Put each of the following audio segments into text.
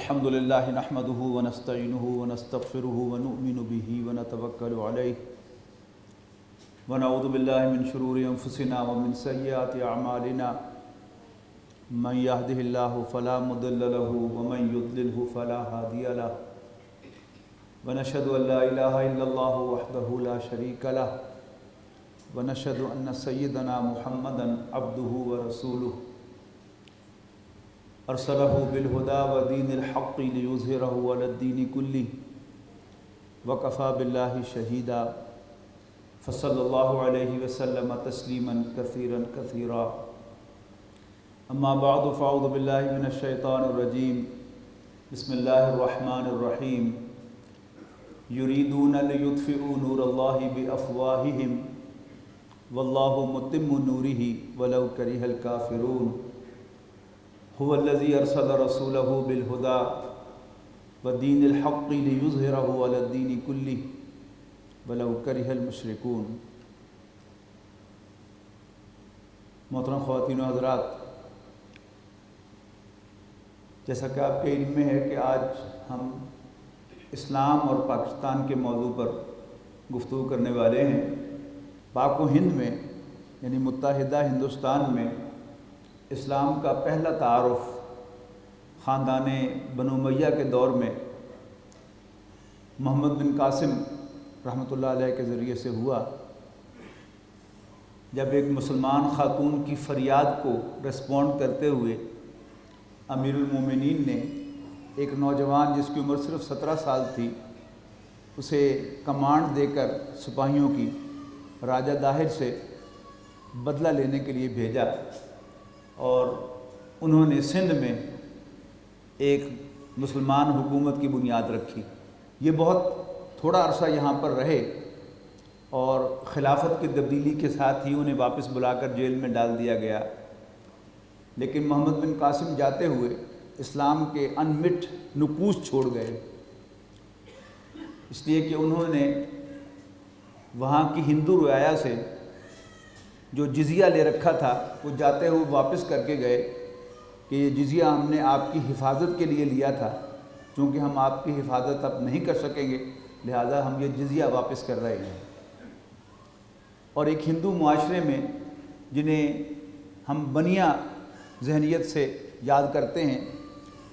الحمد لله نحمده ونستعينه ونستغفره ونؤمن به ونتوكل عليه ونعوذ بالله من شرور أنفسنا ومن سيئات أعمالنا من يهده الله فلا مضل له ومن يضلله فلا هادي له ونشهد أن لا إله إلا الله وحده لا شريك له ونشهد أن سيدنا محمدا عبده ورسوله ارسلہ بالہدی ودین الحق لیظہرہ علی الدین کلہ وکفی باللہ شہیدا فصلی اللہ علیہ وسلم تسلیما کثیرا کثیرا اما بعد فاعوذ باللہ من الشیطان الرجیم بسم اللہ الرحمن الرحیم یریدون لیطفئوا نور اللہ بافواہہم واللہ متم نورہ ولو کرہ الکافرون هو الذي ارسل رسوله بالهدى ودين الحق ليظهره على الدين كله ولو كره المشركون۔ محترم خواتین و حضرات، جیسا کہ آپ کے علم میں ہے کہ آج ہم اسلام اور پاکستان کے موضوع پر گفتگو کرنے والے ہیں۔ پاک و ہند میں یعنی متحدہ ہندوستان میں اسلام کا پہلا تعارف خاندان بنو امیہ کے دور میں محمد بن قاسم رحمۃ اللہ علیہ کے ذریعے سے ہوا، جب ایک مسلمان خاتون کی فریاد کو رسپونڈ کرتے ہوئے امیر المومنین نے ایک نوجوان جس کی عمر صرف 17 سال تھی اسے کمانڈ دے کر سپاہیوں کی راجہ داہر سے بدلہ لینے کے لیے بھیجا، اور انہوں نے سندھ میں ایک مسلمان حکومت کی بنیاد رکھی۔ یہ بہت تھوڑا عرصہ یہاں پر رہے اور خلافت کی تبدیلی کے ساتھ ہی انہیں واپس بلا کر جیل میں ڈال دیا گیا، لیکن محمد بن قاسم جاتے ہوئے اسلام کے انمٹ نقوش چھوڑ گئے، اس لیے کہ انہوں نے وہاں کی ہندو رعایا سے جو جزیہ لے رکھا تھا وہ جاتے ہوئے واپس کر کے گئے کہ یہ جزیہ ہم نے آپ کی حفاظت کے لیے لیا تھا، چونکہ ہم آپ کی حفاظت اب نہیں کر سکیں گے لہذا ہم یہ جزیہ واپس کر رہے ہیں۔ اور ایک ہندو معاشرے میں جنہیں ہم بنیا ذہنیت سے یاد کرتے ہیں،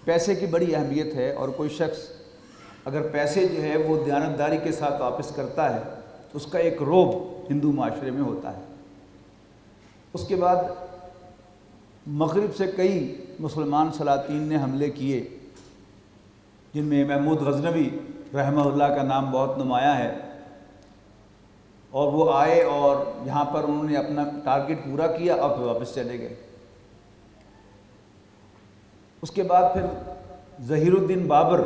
پیسے کی بڑی اہمیت ہے، اور کوئی شخص اگر پیسے جو ہے وہ دیانتداری کے ساتھ واپس کرتا ہے تو اس کا ایک رعب ہندو معاشرے میں ہوتا ہے۔ اس کے بعد مغرب سے کئی مسلمان سلاطین نے حملے کیے، جن میں محمود غزنوی رحمہ اللہ کا نام بہت نمایاں ہے، اور وہ آئے اور یہاں پر انہوں نے اپنا ٹارگٹ پورا کیا اور پھر واپس چلے گئے۔ اس کے بعد پھر ظہیر الدین بابر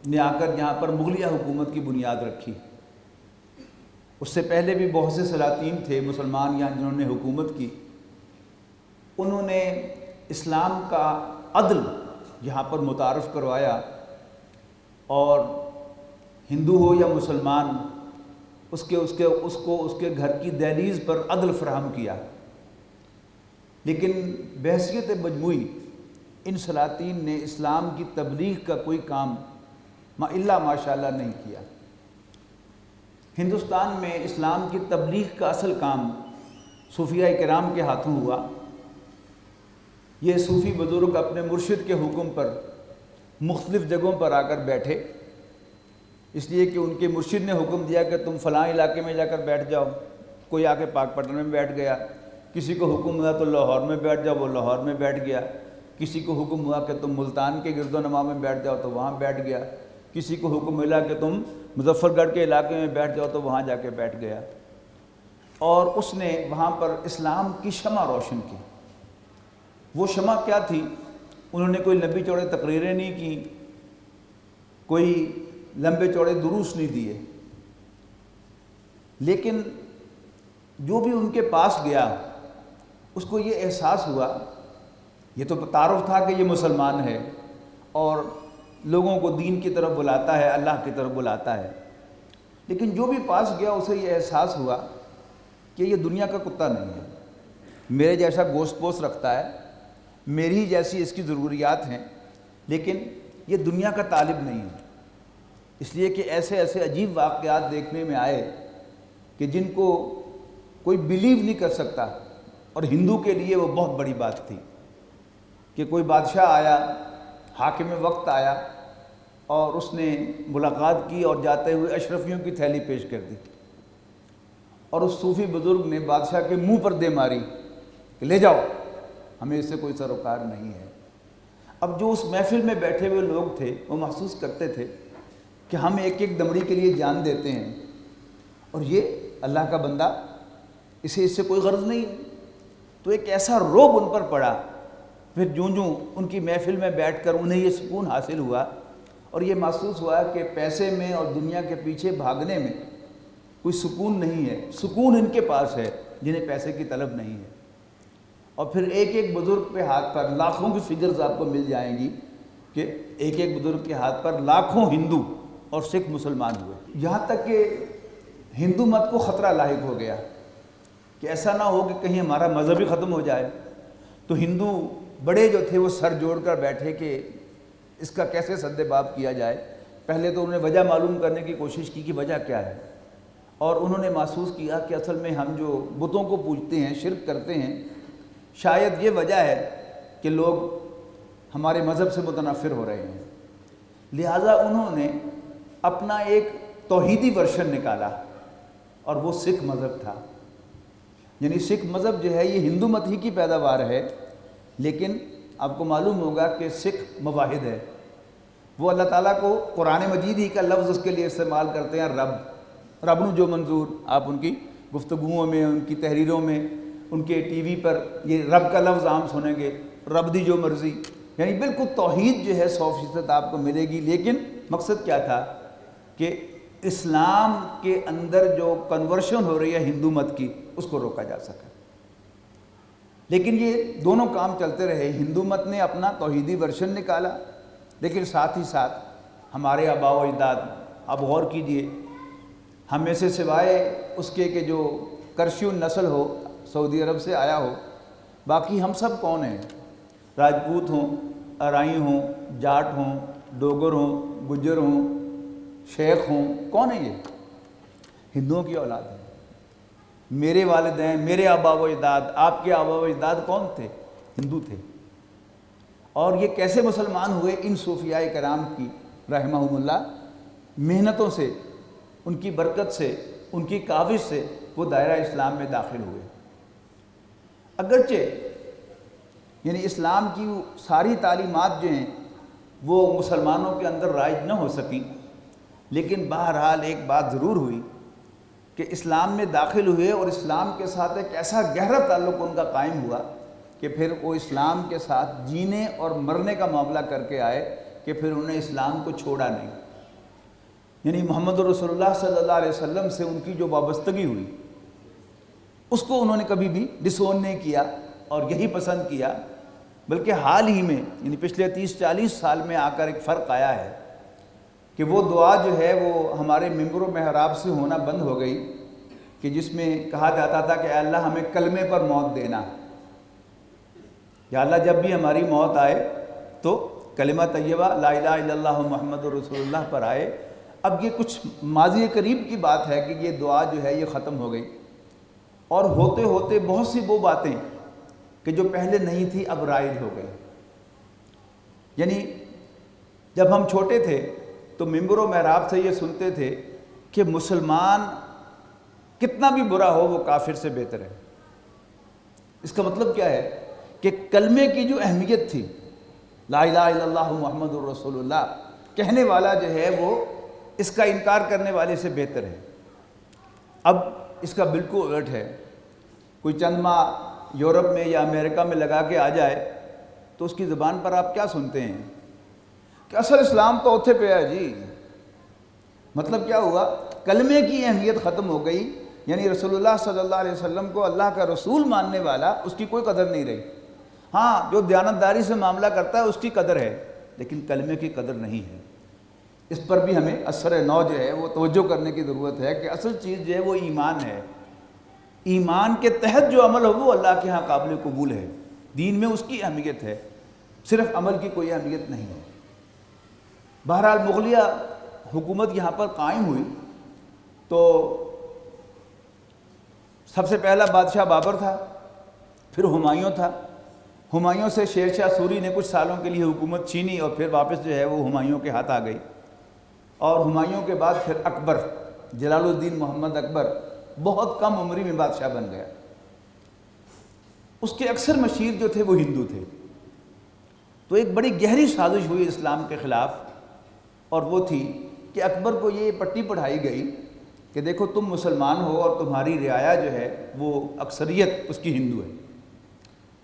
نے آ کر یہاں پر مغلیہ حکومت کی بنیاد رکھی۔ اس سے پہلے بھی بہت سے سلاطین تھے مسلمان یہاں جنہوں نے حکومت کی، انہوں نے اسلام کا عدل یہاں پر متعارف کروایا، اور ہندو ہو یا مسلمان اس کو اس کے گھر کی دہلیز پر عدل فراہم کیا۔ لیکن بحیثیت مجموعی ان سلاطین نے اسلام کی تبلیغ کا کوئی کام الا ماشاءاللہ نہیں کیا۔ ہندوستان میں اسلام کی تبلیغ کا اصل کام صوفیاء کرام کے ہاتھوں ہوا۔ یہ صوفی بزرگ اپنے مرشد کے حکم پر مختلف جگہوں پر آ کر بیٹھے، اس لیے کہ ان کے مرشد نے حکم دیا کہ تم فلاں علاقے میں جا کر بیٹھ جاؤ۔ کوئی آ کے پاک پٹن میں بیٹھ گیا، کسی کو حکم ہوا تو لاہور میں بیٹھ جاؤ، وہ لاہور میں بیٹھ گیا، کسی کو حکم ہوا کہ تم ملتان کے گرد و نما میں بیٹھ جاؤ تو وہاں بیٹھ گیا، کسی کو حکم ملا کہ تم مظفر گڑھ کے علاقے میں بیٹھ جاؤ تو وہاں جا کے بیٹھ گیا، اور اس نے وہاں پر اسلام کی شمع روشن کی۔ وہ شمع کیا تھی؟ انہوں نے کوئی لمبی چوڑے تقریریں نہیں کی، کوئی لمبے چوڑے دروس نہیں دیے، لیکن جو بھی ان کے پاس گیا اس کو یہ احساس ہوا، یہ تو تعارف تھا کہ یہ مسلمان ہے اور لوگوں کو دین کی طرف بلاتا ہے، اللہ کی طرف بلاتا ہے، لیکن جو بھی پاس گیا اسے یہ احساس ہوا کہ یہ دنیا کا کتا نہیں ہے، میرے جیسا گوشت پوست رکھتا ہے، میری جیسی اس کی ضروریات ہیں، لیکن یہ دنیا کا طالب نہیں ہے، اس لیے کہ ایسے ایسے عجیب واقعات دیکھنے میں آئے کہ جن کو کوئی بلیو نہیں کر سکتا، اور ہندو کے لیے وہ بہت بڑی بات تھی کہ کوئی بادشاہ آیا، حاکم وقت آیا، اور اس نے ملاقات کی اور جاتے ہوئے اشرفیوں کی تھیلی پیش کر دی، اور اس صوفی بزرگ نے بادشاہ کے منہ پر دے ماری کہ لے جاؤ، ہمیں اس سے کوئی سروکار نہیں ہے۔ اب جو اس محفل میں بیٹھے ہوئے لوگ تھے وہ محسوس کرتے تھے کہ ہم ایک ایک دمڑی کے لیے جان دیتے ہیں، اور یہ اللہ کا بندہ، اسے اس سے کوئی غرض نہیں ہے۔ تو ایک ایسا رعب ان پر پڑا، پھر جوں جوں ان کی محفل میں بیٹھ کر انہیں یہ سکون حاصل ہوا، اور یہ محسوس ہوا کہ پیسے میں اور دنیا کے پیچھے بھاگنے میں کوئی سکون نہیں ہے، سکون ان کے پاس ہے جنہیں پیسے کی طلب نہیں ہے۔ اور پھر ایک ایک بزرگ کے ہاتھ پر لاکھوں کی فگرز آپ کو مل جائیں گی کہ ایک ایک بزرگ کے ہاتھ پر لاکھوں ہندو اور سکھ مسلمان ہوئے، یہاں تک کہ ہندو مت کو خطرہ لاحق ہو گیا کہ ایسا نہ ہو کہ کہیں ہمارا مذہب ہی ختم ہو جائے۔ تو ہندو بڑے جو تھے وہ سر جوڑ کر بیٹھے کہ اس کا کیسے سد باب کیا جائے۔ پہلے تو انہوں نے وجہ معلوم کرنے کی کوشش کی کہ وجہ کیا ہے، اور انہوں نے محسوس کیا کہ اصل میں ہم جو بتوں کو پوجتے ہیں، شرک کرتے ہیں، شاید یہ وجہ ہے کہ لوگ ہمارے مذہب سے متنفر ہو رہے ہیں۔ لہٰذا انہوں نے اپنا ایک توحیدی ورژن نکالا، اور وہ سکھ مذہب تھا۔ یعنی سکھ مذہب جو ہے یہ ہندو مت ہی کی پیداوار ہے، لیکن آپ کو معلوم ہوگا کہ سکھ موحد ہے، وہ اللہ تعالیٰ کو قرآن مجید ہی کا لفظ اس کے لیے استعمال کرتے ہیں، رب نو جو منظور۔ آپ ان کی گفتگوؤں میں، ان کی تحریروں میں، ان کے ٹی وی پر یہ رب کا لفظ عام سنیں گے، رب دی جو مرضی، یعنی بالکل توحید جو ہے 100% آپ کو ملے گی۔ لیکن مقصد کیا تھا کہ اسلام کے اندر جو کنورشن ہو رہی ہے ہندو مت کی، اس کو روکا جا سکے۔ لیکن یہ دونوں کام چلتے رہے، ہندو مت نے اپنا توحیدی ورژن نکالا، لیکن ساتھ ہی ساتھ ہمارے آباء و اجداد، آپ غور کیجئے، ہم میں سے سوائے اس کے کہ جو کرشیون نسل ہو، سعودی عرب سے آیا ہو، باقی ہم سب کون ہیں؟ راجپوت ہوں، ارائی ہوں، جاٹ ہوں، ڈوگر ہوں، گجر ہوں، شیخ ہوں، کون ہیں؟ یہ ہندوؤں کی اولاد ہیں۔ میرے والدین، میرے آباء و اجداد، آپ کے آباء و اجداد کون تھے؟ ہندو تھے۔ اور یہ کیسے مسلمان ہوئے؟ ان صوفیاء کرام کی رحمہم اللہ محنتوں سے، ان کی برکت سے، ان کی کاوش سے وہ دائرہ اسلام میں داخل ہوئے۔ اگرچہ یعنی اسلام کی ساری تعلیمات جو ہیں وہ مسلمانوں کے اندر رائج نہ ہو سکیں، لیکن بہرحال ایک بات ضرور ہوئی کہ اسلام میں داخل ہوئے، اور اسلام کے ساتھ ایک ایسا گہرا تعلق ان کا قائم ہوا کہ پھر وہ اسلام کے ساتھ جینے اور مرنے کا معاملہ کر کے آئے کہ پھر انہیں اسلام کو چھوڑا نہیں۔ یعنی محمد رسول اللہ صلی اللہ علیہ وسلم سے ان کی جو وابستگی ہوئی، اس کو انہوں نے کبھی بھی ڈسون نہیں کیا اور یہی پسند کیا، بلکہ حال ہی میں یعنی پچھلے 30-40 سال میں آ کر ایک فرق آیا ہے کہ وہ دعا جو ہے وہ ہمارے ممبر و محراب سے ہونا بند ہو گئی، کہ جس میں کہا جاتا تھا کہ اے اللہ ہمیں کلمے پر موت دینا، یا اللہ جب بھی ہماری موت آئے تو کلمہ طیبہ لا الہ الا اللہ محمد رسول اللہ پر آئے۔ اب یہ کچھ ماضی قریب کی بات ہے کہ یہ دعا جو ہے یہ ختم ہو گئی، اور ہوتے ہوتے بہت سی وہ باتیں کہ جو پہلے نہیں تھی اب رائج ہو گئی۔ یعنی جب ہم چھوٹے تھے تو ممبر و محراب سے یہ سنتے تھے کہ مسلمان کتنا بھی برا ہو وہ کافر سے بہتر ہے۔ اس کا مطلب کیا ہے کہ کلمے کی جو اہمیت تھی، لا الہ الا اللہ محمد الرسول اللہ، کہنے والا جو ہے وہ اس کا انکار کرنے والے سے بہتر ہے۔ اب اس کا بالکل الٹ ہے، کوئی چند ماہ یورپ میں یا امریکہ میں لگا کے آ جائے تو اس کی زبان پر آپ کیا سنتے ہیں کہ اصل اسلام تو اوتھے پہ ہے جی۔ مطلب کیا ہوا؟ کلمے کی اہمیت ختم ہو گئی، یعنی رسول اللہ صلی اللہ علیہ وسلم کو اللہ کا رسول ماننے والا، اس کی کوئی قدر نہیں رہی۔ ہاں جو دیانتداری سے معاملہ کرتا ہے اس کی قدر ہے، لیکن کلمے کی قدر نہیں ہے۔ اس پر بھی ہمیں اثر نو جو ہے وہ توجہ کرنے کی ضرورت ہے کہ اصل چیز جو ہے وہ ایمان ہے۔ ایمان کے تحت جو عمل ہو وہ اللہ کے ہاں قابل قبول ہے، دین میں اس کی اہمیت ہے، صرف عمل کی کوئی اہمیت نہیں ہے۔ بہرحال مغلیہ حکومت یہاں پر قائم ہوئی تو سب سے پہلا بادشاہ بابر تھا، پھر ہمایوں تھا، ہمایوں سے شیر شاہ سوری نے کچھ سالوں کے لیے حکومت چھینی اور پھر واپس جو ہے وہ ہمایوں کے ہاتھ آ گئی، اور ہمایوں کے بعد پھر اکبر، جلال الدین محمد اکبر بہت کم عمری میں بادشاہ بن گیا۔ اس کے اکثر مشیر جو تھے وہ ہندو تھے، تو ایک بڑی گہری سازش ہوئی اسلام کے خلاف، اور وہ تھی کہ اکبر کو یہ پٹی پڑھائی گئی کہ دیکھو تم مسلمان ہو اور تمہاری رعایا جو ہے وہ اکثریت اس کی ہندو ہے،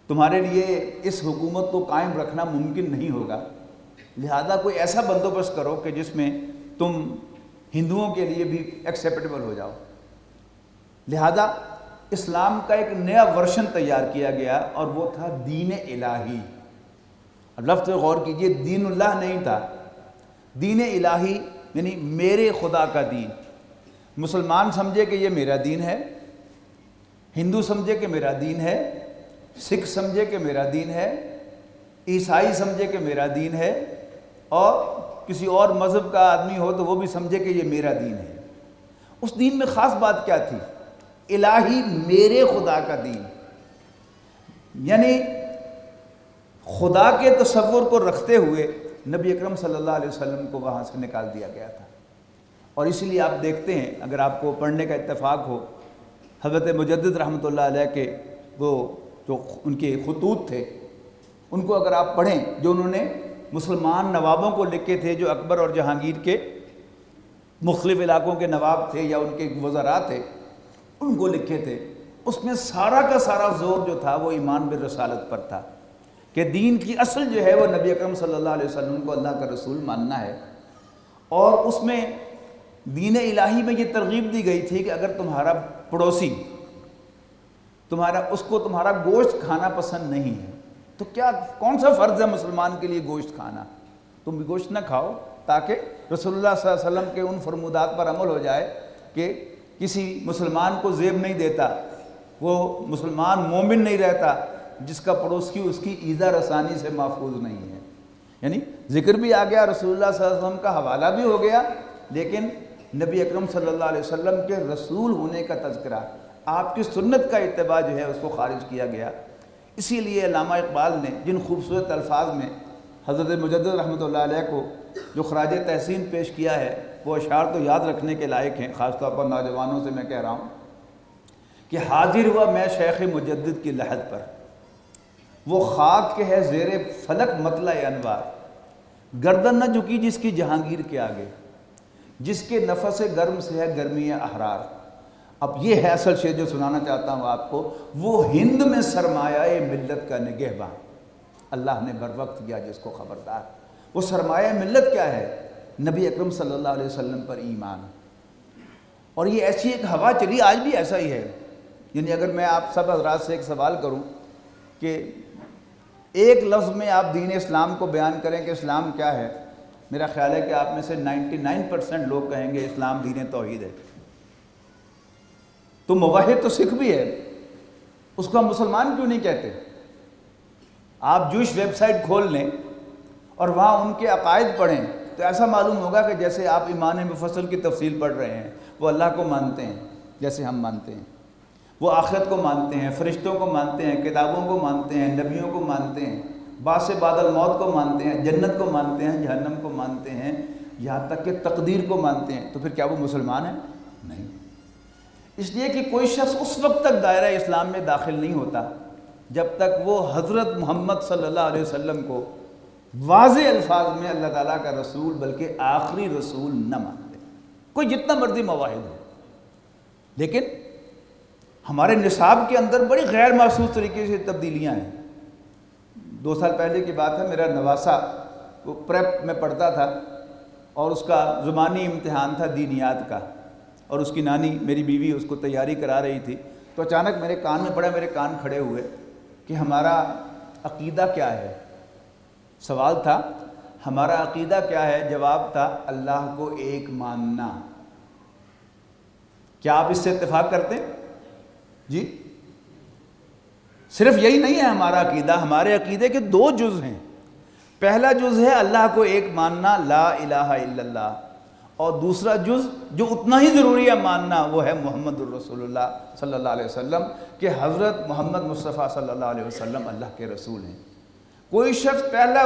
تمہارے لیے اس حکومت کو قائم رکھنا ممکن نہیں ہوگا، لہذا کوئی ایسا بندوبست کرو کہ جس میں تم ہندوؤں کے لیے بھی ایکسیپٹیبل ہو جاؤ۔ لہذا اسلام کا ایک نیا ورشن تیار کیا گیا، اور وہ تھا دین الہی۔ اب لفظ غور کیجئے، دین اللہ نہیں تھا، دین الہی یعنی میرے خدا کا دین۔ مسلمان سمجھے کہ یہ میرا دین ہے، ہندو سمجھے کہ میرا دین ہے، سکھ سمجھے کہ میرا دین ہے، عیسائی سمجھے کہ میرا دین ہے، اور کسی اور مذہب کا آدمی ہو تو وہ بھی سمجھے کہ یہ میرا دین ہے۔ اس دین میں خاص بات کیا تھی؟ الہی، میرے خدا کا دین، یعنی خدا کے تصور کو رکھتے ہوئے نبی اکرم صلی اللہ علیہ وسلم کو وہاں سے نکال دیا گیا تھا۔ اور اس لیے آپ دیکھتے ہیں، اگر آپ کو پڑھنے کا اتفاق ہو، حضرت مجدد رحمۃ اللہ علیہ کے وہ جو ان کے خطوط تھے، ان کو اگر آپ پڑھیں، جو انہوں نے مسلمان نوابوں کو لکھے تھے، جو اکبر اور جہانگیر کے مختلف علاقوں کے نواب تھے یا ان کے وزراء تھے، ان کو لکھے تھے، اس میں سارا کا سارا زور جو تھا وہ ایمان بالرسالت پر تھا، کہ دین کی اصل جو ہے وہ نبی اکرم صلی اللہ علیہ وسلم کو اللہ کا رسول ماننا ہے۔ اور اس میں دین الہی میں یہ ترغیب دی گئی تھی کہ اگر تمہارا پڑوسی اس کو تمہارا گوشت کھانا پسند نہیں ہے تو کون سا فرض ہے مسلمان کے لیے گوشت کھانا؟ تم بھی گوشت نہ کھاؤ، تاکہ رسول اللہ صلی اللہ علیہ وسلم کے ان فرمودات پر عمل ہو جائے کہ کسی مسلمان کو زیب نہیں دیتا، وہ مسلمان مومن نہیں رہتا جس کا پڑوسی اس کی ایذا رسانی سے محفوظ نہیں ہے۔ یعنی ذکر بھی آ گیا، رسول اللہ صلی اللہ علیہ وسلم کا حوالہ بھی ہو گیا، لیکن نبی اکرم صلی اللہ علیہ وسلم کے رسول ہونے کا تذکرہ، آپ کی سنت کا اتباع جو ہے اس کو خارج کیا گیا۔ اسی لیے علامہ اقبال نے جن خوبصورت الفاظ میں حضرت مجدد رحمۃ اللہ علیہ کو جو خراج تحسین پیش کیا ہے، وہ اشعار تو یاد رکھنے کے لائق ہیں، خاص طور پر نوجوانوں سے میں کہہ رہا ہوں کہ حاضر ہوا میں شیخ مجدد کی لحد پر، وہ خاک کے ہے زیر فلک مطلع انوار، گردن نہ جھکی جس کی جہانگیر کے آگے، جس کے نفس گرم سے ہے گرمی احرار۔ اب یہ ہے اصل شعر جو سنانا چاہتا ہوں آپ کو، وہ ہند میں سرمایہ ملت کا نگہباں، اللہ نے بر وقت کیا جس کو خبردار۔ وہ سرمایہ ملت کیا ہے؟ نبی اکرم صلی اللہ علیہ وسلم پر ایمان۔ اور یہ ایسی ایک ہوا چلی، آج بھی ایسا ہی ہے۔ یعنی اگر میں آپ سب حضرات سے ایک سوال کروں کہ ایک لفظ میں آپ دین اسلام کو بیان کریں کہ اسلام کیا ہے، میرا خیال ہے کہ آپ میں سے 99% لوگ کہیں گے اسلام دین توحید ہے۔ تو موحد تو سکھ بھی ہے، اس کو ہم مسلمان کیوں نہیں کہتے؟ آپ جوش ویب سائٹ کھول لیں اور وہاں ان کے عقائد پڑھیں تو ایسا معلوم ہوگا کہ جیسے آپ ایمان مفصل کی تفصیل پڑھ رہے ہیں۔ وہ اللہ کو مانتے ہیں جیسے ہم مانتے ہیں، وہ آخرت کو مانتے ہیں، فرشتوں کو مانتے ہیں، کتابوں کو مانتے ہیں، نبیوں کو مانتے ہیں، بعث بعد الموت کو مانتے ہیں، جنت کو مانتے ہیں، جہنم کو مانتے ہیں، یہاں تک کہ تقدیر کو مانتے ہیں۔ تو پھر کیا وہ مسلمان ہیں؟ نہیں۔ اس لیے کہ کوئی شخص اس وقت تک دائرہ اسلام میں داخل نہیں ہوتا جب تک وہ حضرت محمد صلی اللہ علیہ وسلم کو واضح الفاظ میں اللہ تعالیٰ کا رسول بلکہ آخری رسول نہ مان لے، کوئی جتنا مرضی مواحد ہو۔ لیکن ہمارے نصاب کے اندر بڑی غیر محسوس طریقے سے تبدیلیاں ہیں۔ 2 سال پہلے کی بات ہے، میرا نواسا وہ پریپ میں پڑھتا تھا اور اس کا زبانی امتحان تھا دینیات کا، اور اس کی نانی میری بیوی اس کو تیاری کرا رہی تھی، تو اچانک میرے کان میں پڑا، میرے کان کھڑے ہوئے کہ ہمارا عقیدہ کیا ہے؟ سوال تھا ہمارا عقیدہ کیا ہے، جواب تھا اللہ کو ایک ماننا۔ کیا آپ اس سے اتفاق کرتے ہیں؟ جی، صرف یہی نہیں ہے ہمارا عقیدہ، ہمارے عقیدے کے 2 جز ہیں۔ پہلا جز ہے اللہ کو ایک ماننا، لا الہ الا اللہ، اور دوسرا جز جو اتنا ہی ضروری ہے ماننا وہ ہے محمد الرسول اللہ صلی اللہ علیہ وسلم، کہ حضرت محمد مصطفیٰ صلی اللہ علیہ وسلم اللہ کے رسول ہیں۔ کوئی شخص پہلا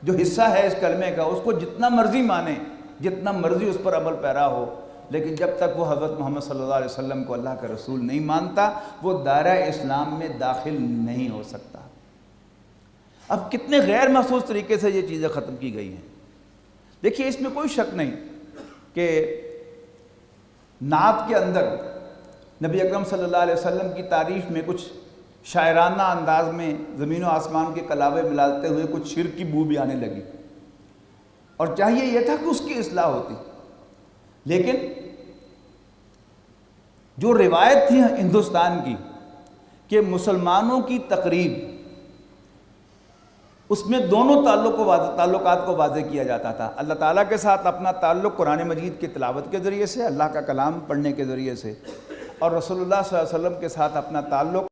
جو حصہ ہے اس کلمے کا اس کو جتنا مرضی مانے، جتنا مرضی اس پر عمل پیرا ہو، لیکن جب تک وہ حضرت محمد صلی اللہ علیہ وسلم کو اللہ کا رسول نہیں مانتا وہ دائرہ اسلام میں داخل نہیں ہو سکتا۔ اب کتنے غیر محسوس طریقے سے یہ چیزیں ختم کی گئی ہیں۔ دیکھیے اس میں کوئی شک نہیں کہ نعت کے اندر نبی اکرم صلی اللہ علیہ وسلم کی تعریف میں کچھ شاعرانہ انداز میں زمین و آسمان کے کلاوے ملاتے ہوئے کچھ شرک کی بو بھی آنے لگی، اور چاہیے یہ تھا کہ اس کی اصلاح ہوتی، لیکن جو روایت تھی ہندوستان کی کہ مسلمانوں کی تقریب، اس میں دونوں تعلقات کو واضح کیا جاتا تھا۔ اللہ تعالیٰ کے ساتھ اپنا تعلق قرآن مجید کی تلاوت کے ذریعے سے، اللہ کا کلام پڑھنے کے ذریعے سے، اور رسول اللہ صلی اللہ علیہ وسلم کے ساتھ اپنا تعلق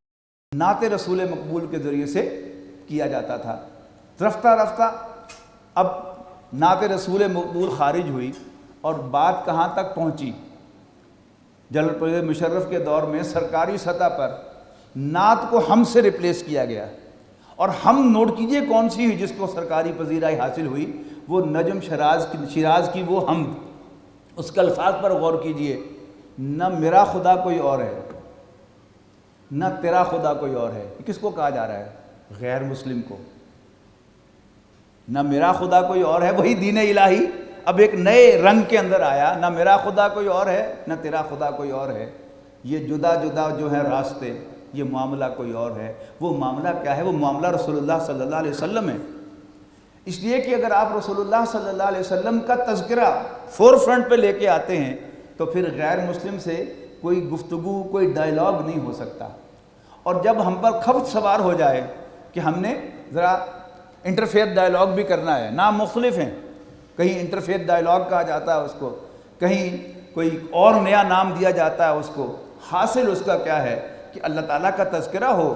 نعت رسول مقبول کے ذریعے سے کیا جاتا تھا۔ رفتہ رفتہ اب نعت رسول مقبول خارج ہوئی اور بات کہاں تک پہنچی؟ جنرل پرویز مشرف کے دور میں سرکاری سطح پر نعت کو ہم سے ریپلیس کیا گیا، اور ہم نوٹ کیجئے کون سی ہوئی جس کو سرکاری پذیرائی حاصل ہوئی، وہ نجم شیراز کی وہ حمد۔ اس کے الفاظ پر غور کیجئے، نہ میرا خدا کوئی اور ہے نہ تیرا خدا کوئی اور ہے۔ کس کو کہا جا رہا ہے؟ غیر مسلم کو۔ نہ میرا خدا کوئی اور ہے، وہی دین الہی اب ایک نئے رنگ کے اندر آیا، نہ میرا خدا کوئی اور ہے نہ تیرا خدا کوئی اور ہے، یہ جدا جدا جو ہے راستے، یہ معاملہ کوئی اور ہے۔ وہ معاملہ کیا ہے؟ وہ معاملہ رسول اللہ صلی اللہ علیہ وسلم ہے۔ اس لیے کہ اگر آپ رسول اللہ صلی اللہ علیہ وسلم کا تذکرہ فور فرنٹ پہ لے کے آتے ہیں تو پھر غیر مسلم سے کوئی گفتگو، کوئی ڈائیلاگ نہیں ہو سکتا۔ اور جب ہم پر خبت سوار ہو جائے کہ ہم نے ذرا انٹرفیت ڈائیلاگ بھی کرنا ہے، نام مختلف ہیں، کہیں انٹرفیت ڈائیلاگ کہا جاتا ہے اس کو، کہیں کوئی اور نیا نام دیا جاتا ہے اس کو، حاصل اس کا کیا ہے کہ اللہ تعالیٰ کا تذکرہ ہو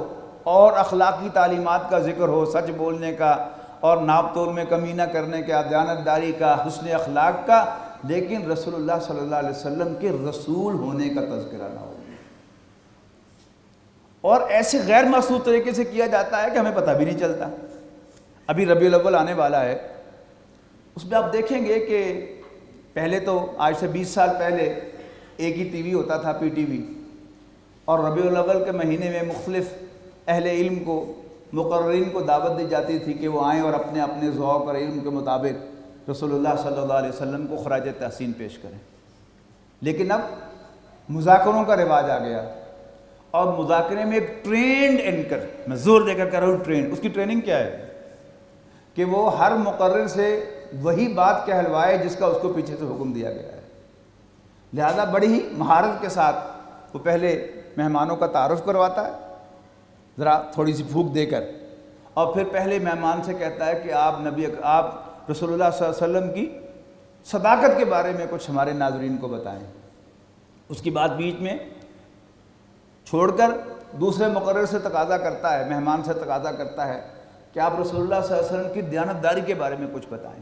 اور اخلاقی تعلیمات کا ذکر ہو، سچ بولنے کا اور ناپ تول میں کمی نہ کرنے کا، دیانتداری کا، حسن اخلاق کا، لیکن رسول اللہ صلی اللہ علیہ وسلم کے رسول ہونے کا تذکرہ نہ ہو۔ اور ایسے غیر محسوس طریقے سے کیا جاتا ہے کہ ہمیں پتہ بھی نہیں چلتا۔ ابھی ربیع الاول آنے والا ہے، اس میں آپ دیکھیں گے کہ پہلے تو آج سے 20 سال پہلے ایک ہی ٹی وی ہوتا تھا، پی ٹی وی، اور ربیع الاول کے مہینے میں مختلف اہل علم کو، مقررین کو دعوت دی جاتی تھی کہ وہ آئیں اور اپنے اپنے ذوق اور علم کے مطابق رسول اللہ صلی اللہ علیہ وسلم کو خراج تحسین پیش کریں۔ لیکن اب مذاکروں کا رواج آ گیا، اور مذاکرے میں ایک ٹرینڈ اینکر، میں زور دے کر کہہ رہا ہوں ٹرینڈ، اس کی ٹریننگ کیا ہے کہ وہ ہر مقرر سے وہی بات کہلوائے جس کا اس کو پیچھے سے حکم دیا گیا ہے۔ لہذا بڑی ہی مہارت کے ساتھ وہ پہلے مہمانوں کا تعارف کرواتا ہے ذرا تھوڑی سی پھونک دے کر، اور پھر پہلے مہمان سے کہتا ہے کہ آپ رسول اللہ صلی اللہ علیہ وسلم کی صداقت کے بارے میں کچھ ہمارے ناظرین کو بتائیں۔ اس کی بات بیچ میں چھوڑ کر دوسرے مقرر سے تقاضا کرتا ہے، مہمان سے تقاضا کرتا ہے کہ آپ رسول اللہ صلی اللہ علیہ وسلم کی دیانتداری کے بارے میں کچھ بتائیں۔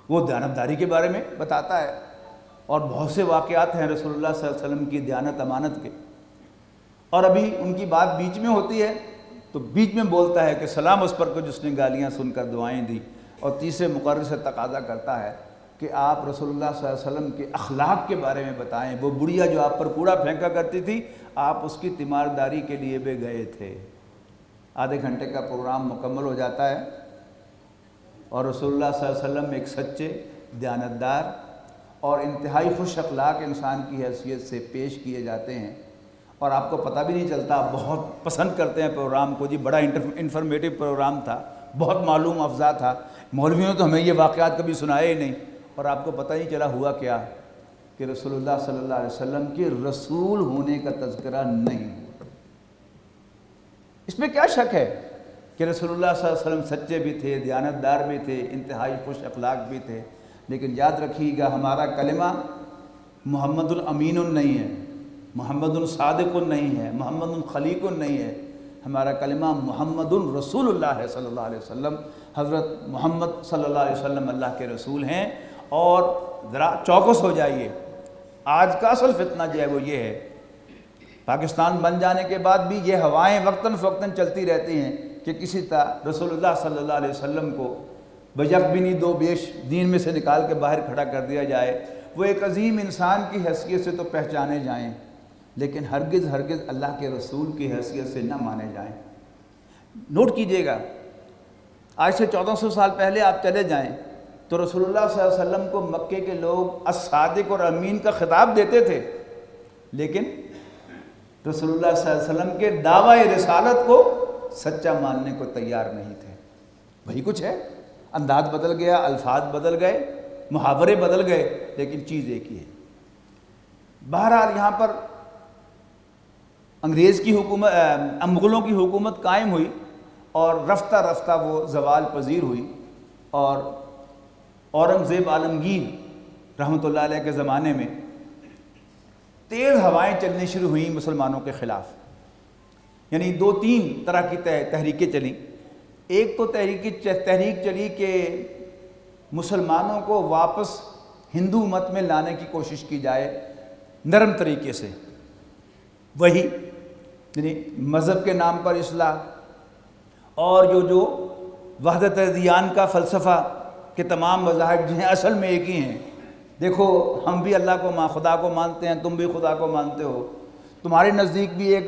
وہ دیانتداری کے بارے میں بتاتا ہے، اور بہت سے واقعات ہیں رسول اللہ صلی اللہ علیہ وسلم کی دیانت امانت کے، اور ابھی ان کی بات بیچ میں ہوتی ہے تو بیچ میں بولتا ہے کہ سلام اس پر کو جس نے گالیاں سن کر دعائیں دی، اور تیسرے مقرر سے تقاضا کرتا ہے کہ آپ رسول اللہ صلی اللہ علیہ وسلم کے اخلاق کے بارے میں بتائیں۔ وہ بڑھیا جو آپ پر کوڑا پھینکا کرتی تھی، آپ اس کی تیمارداری کے لیے بھی گئے تھے۔ آدھے گھنٹے کا پروگرام مکمل ہو جاتا ہے، اور رسول اللہ صلی اللہ علیہ وسلم ایک سچے، دیانتدار اور انتہائی خوش اخلاق انسان کی حیثیت سے پیش کیے جاتے ہیں، اور آپ کو پتہ بھی نہیں چلتا۔ آپ بہت پسند کرتے ہیں پروگرام کو، جی بڑا انفارمیٹیو پروگرام تھا، بہت معلوم افزا تھا، مولویوں نے تو ہمیں یہ واقعات کبھی سنائے ہی نہیں، اور آپ کو پتہ نہیں چلا ہوا کیا کہ رسول اللہ صلی اللہ علیہ وسلم کے رسول ہونے کا تذکرہ نہیں ہوا۔ اس میں کیا شک ہے کہ رسول اللہ صلی اللہ علیہ وسلم سچے بھی تھے، دیانتدار بھی تھے، انتہائی خوش اخلاق بھی تھے، لیکن یاد رکھیے گا ہمارا کلمہ محمد الامین نہیں ہے، محمد الصادق نہیں ہے، محمد الخلیق نہیں ہے، ہمارا کلمہ محمد الرسول اللہ ہے صلی اللہ علیہ وسلم، حضرت محمد صلی اللہ علیہ وسلم اللہ کے رسول ہیں۔ اور ذرا چوکس ہو جائیے، آج کا اصل فتنہ جو ہے وہ یہ ہے، پاکستان بن جانے کے بعد بھی یہ ہوائیں وقتاً فوقتاً چلتی رہتی ہیں کہ کسی طرح رسول اللہ صلی اللہ علیہ وسلم کو بیک بھی نہیں دو بیش دین میں سے نکال کے باہر کھڑا کر دیا جائے، وہ ایک عظیم انسان کی حیثیت سے تو پہچانے جائیں لیکن ہرگز اللہ کے رسول کی حیثیت سے نہ مانے جائیں۔ نوٹ کیجئے گا، آج سے 1400 سال پہلے آپ چلے جائیں تو رسول اللہ صلی اللہ علیہ وسلم کو مکے کے لوگ الصادق اور امین کا خطاب دیتے تھے، لیکن رسول اللہ صلی اللہ علیہ وسلم کے دعوی رسالت کو سچا ماننے کو تیار نہیں تھے۔ وہی کچھ ہے، انداز بدل گیا، الفاظ بدل گئے، محاورے بدل گئے، لیکن چیز ایک ہی ہے۔ بہرحال یہاں پر انگریز کی حکومت، مغلوں کی حکومت قائم ہوئی اور رفتہ رفتہ وہ زوال پذیر ہوئی، اور اورنگزیب عالمگیر رحمۃ اللہ علیہ کے زمانے میں تیز ہوائیں چلنی شروع ہوئیں مسلمانوں کے خلاف۔ یعنی 2-3 طرح کی تحریکیں چلیں۔ ایک تو تحریک چلی کہ مسلمانوں کو واپس ہندو مت میں لانے کی کوشش کی جائے نرم طریقے سے، وہی یعنی مذہب کے نام پر اصلاح، اور جو وحدت ادیان کا فلسفہ کہ تمام مذاہب جو ہیں اصل میں ایک ہی ہیں، دیکھو ہم بھی اللہ کو خدا کو مانتے ہیں، تم بھی خدا کو مانتے ہو، تمہارے نزدیک بھی ایک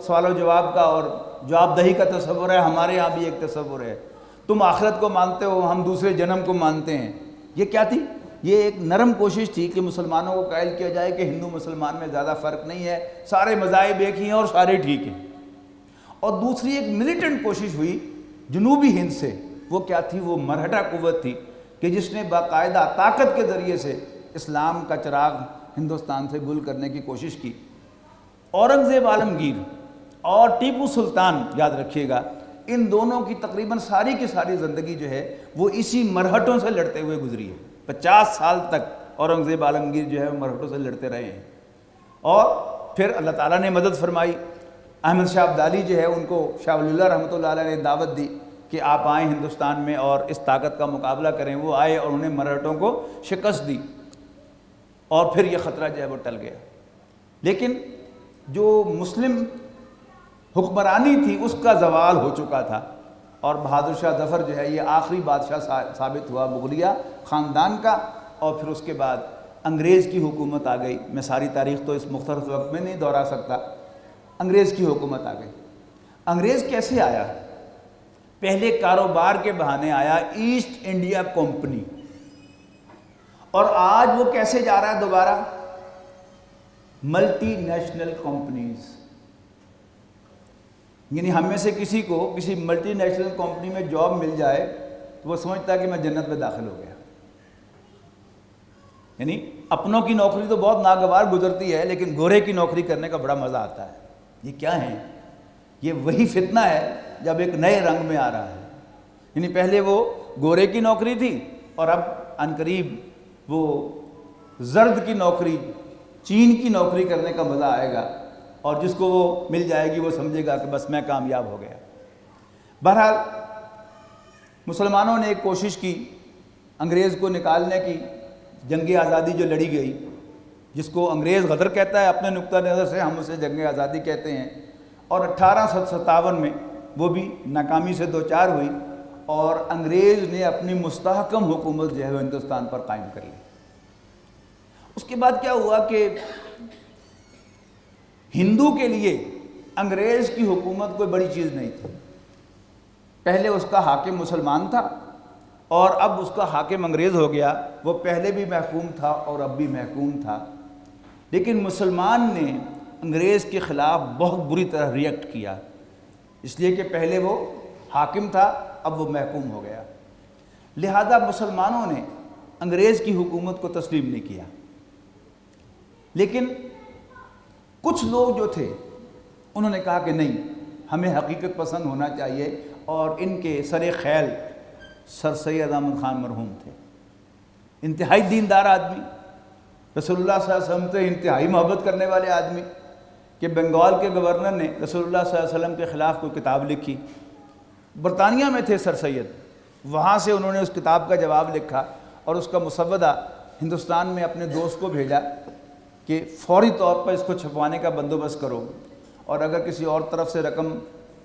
سوال و جواب کا اور جواب دہی کا تصور ہے، ہمارے یہاں بھی ایک تصور ہے، تم آخرت کو مانتے ہو، ہم دوسرے جنم کو مانتے ہیں۔ یہ کیا تھی؟ یہ ایک نرم کوشش تھی کہ مسلمانوں کو قائل کیا جائے کہ ہندو مسلمان میں زیادہ فرق نہیں ہے، سارے مذاہب ایک ہی ہیں اور سارے ٹھیک ہیں۔ اور دوسری ایک ملیٹنٹ کوشش ہوئی جنوبی ہند سے، وہ کیا تھی؟ وہ مرہٹا قوت تھی کہ جس نے باقاعدہ طاقت کے ذریعے سے اسلام کا چراغ ہندوستان سے گل کرنے کی کوشش کی۔ اورنگزیب عالمگیر اور ٹیپو سلطان، یاد رکھیے گا، ان دونوں کی تقریباً ساری کی ساری زندگی جو ہے وہ اسی مرہٹوں سے لڑتے ہوئے گزری ہے۔ 50 سال تک اورنگزیب عالمگیر جو ہے وہ مرہٹوں سے لڑتے رہے ہیں، اور پھر اللہ تعالیٰ نے مدد فرمائی۔ احمد شاہ ابدالی جو ہے ان کو شاہ ولی اللہ رحمۃ اللہ علیہ نے دعوت دی کہ آپ آئیں ہندوستان میں اور اس طاقت کا مقابلہ کریں۔ وہ آئے اور انہیں مرہٹوں کو شکست دی، اور پھر یہ خطرہ جو ہے وہ ٹل گیا۔ لیکن جو مسلم حکمرانی تھی اس کا زوال ہو چکا تھا، اور بہادر شاہ ظفر جو ہے یہ آخری بادشاہ ثابت ہوا مغلیہ خاندان کا، اور پھر اس کے بعد انگریز کی حکومت آ گئی۔ میں ساری تاریخ تو اس مختصر وقت میں نہیں دہرا سکتا۔ انگریز کی حکومت آ گئی۔ انگریز کیسے آیا؟ پہلے کاروبار کے بہانے آیا، ایسٹ انڈیا کمپنی، اور آج وہ کیسے جا رہا ہے دوبارہ؟ Multi national companies. یعنی ہم میں سے کسی کو کسی ملٹی نیشنل کمپنی میں جاب مل جائے تو وہ سمجھتا ہے کہ میں جنت میں داخل ہو گیا۔ یعنی اپنوں کی نوکری تو بہت ناگوار گزرتی ہے، لیکن گورے کی نوکری کرنے کا بڑا مزہ آتا ہے۔ یہ کیا ہے؟ یہ وہی فتنہ ہے جب ایک نئے رنگ میں آ رہا ہے۔ یعنی پہلے وہ گورے کی نوکری تھی، اور اب عنقریب وہ زرد کی نوکری، چین کی نوکری کرنے کا مزہ آئے گا، اور جس کو وہ مل جائے گی وہ سمجھے گا کہ بس میں کامیاب ہو گیا۔ بہرحال مسلمانوں نے ایک کوشش کی انگریز کو نکالنے کی، جنگ آزادی جو لڑی گئی، جس کو انگریز غدر کہتا ہے اپنے نقطہ نظر سے، ہم اسے جنگ آزادی کہتے ہیں، اور 1857 میں وہ بھی ناکامی سے دوچار ہوئی، اور انگریز نے اپنی مستحکم حکومت جو ہے ہندوستان پر قائم کر لی۔ اس کے بعد کیا ہوا کہ ہندو کے لیے انگریز کی حکومت کوئی بڑی چیز نہیں تھی۔ پہلے اس کا حاکم مسلمان تھا، اور اب اس کا حاکم انگریز ہو گیا۔ وہ پہلے بھی محکوم تھا اور اب بھی محکوم تھا، لیکن مسلمان نے انگریز کے خلاف بہت بری طرح ریئیکٹ کیا، اس لیے کہ پہلے وہ حاکم تھا، اب وہ محکوم ہو گیا۔ لہذا مسلمانوں نے انگریز کی حکومت کو تسلیم نہیں کیا، لیکن کچھ لوگ جو تھے انہوں نے کہا کہ نہیں، ہمیں حقیقت پسند ہونا چاہیے، اور ان کے سر خیل سر سید احمد خان مرحوم تھے، انتہائی دیندار آدمی، رسول اللہ صلی اللہ علیہ وسلم سے انتہائی محبت کرنے والے آدمی، کہ بنگال کے گورنر نے رسول اللہ صلی اللہ علیہ وسلم کے خلاف کوئی کتاب لکھی. برطانیہ میں تھے سر سید، وہاں سے انہوں نے اس کتاب کا جواب لکھا اور اس کا مسودہ ہندوستان میں اپنے دوست کو بھیجا کہ فوری طور پر اس کو چھپوانے کا بندوبست کرو، اور اگر کسی اور طرف سے رقم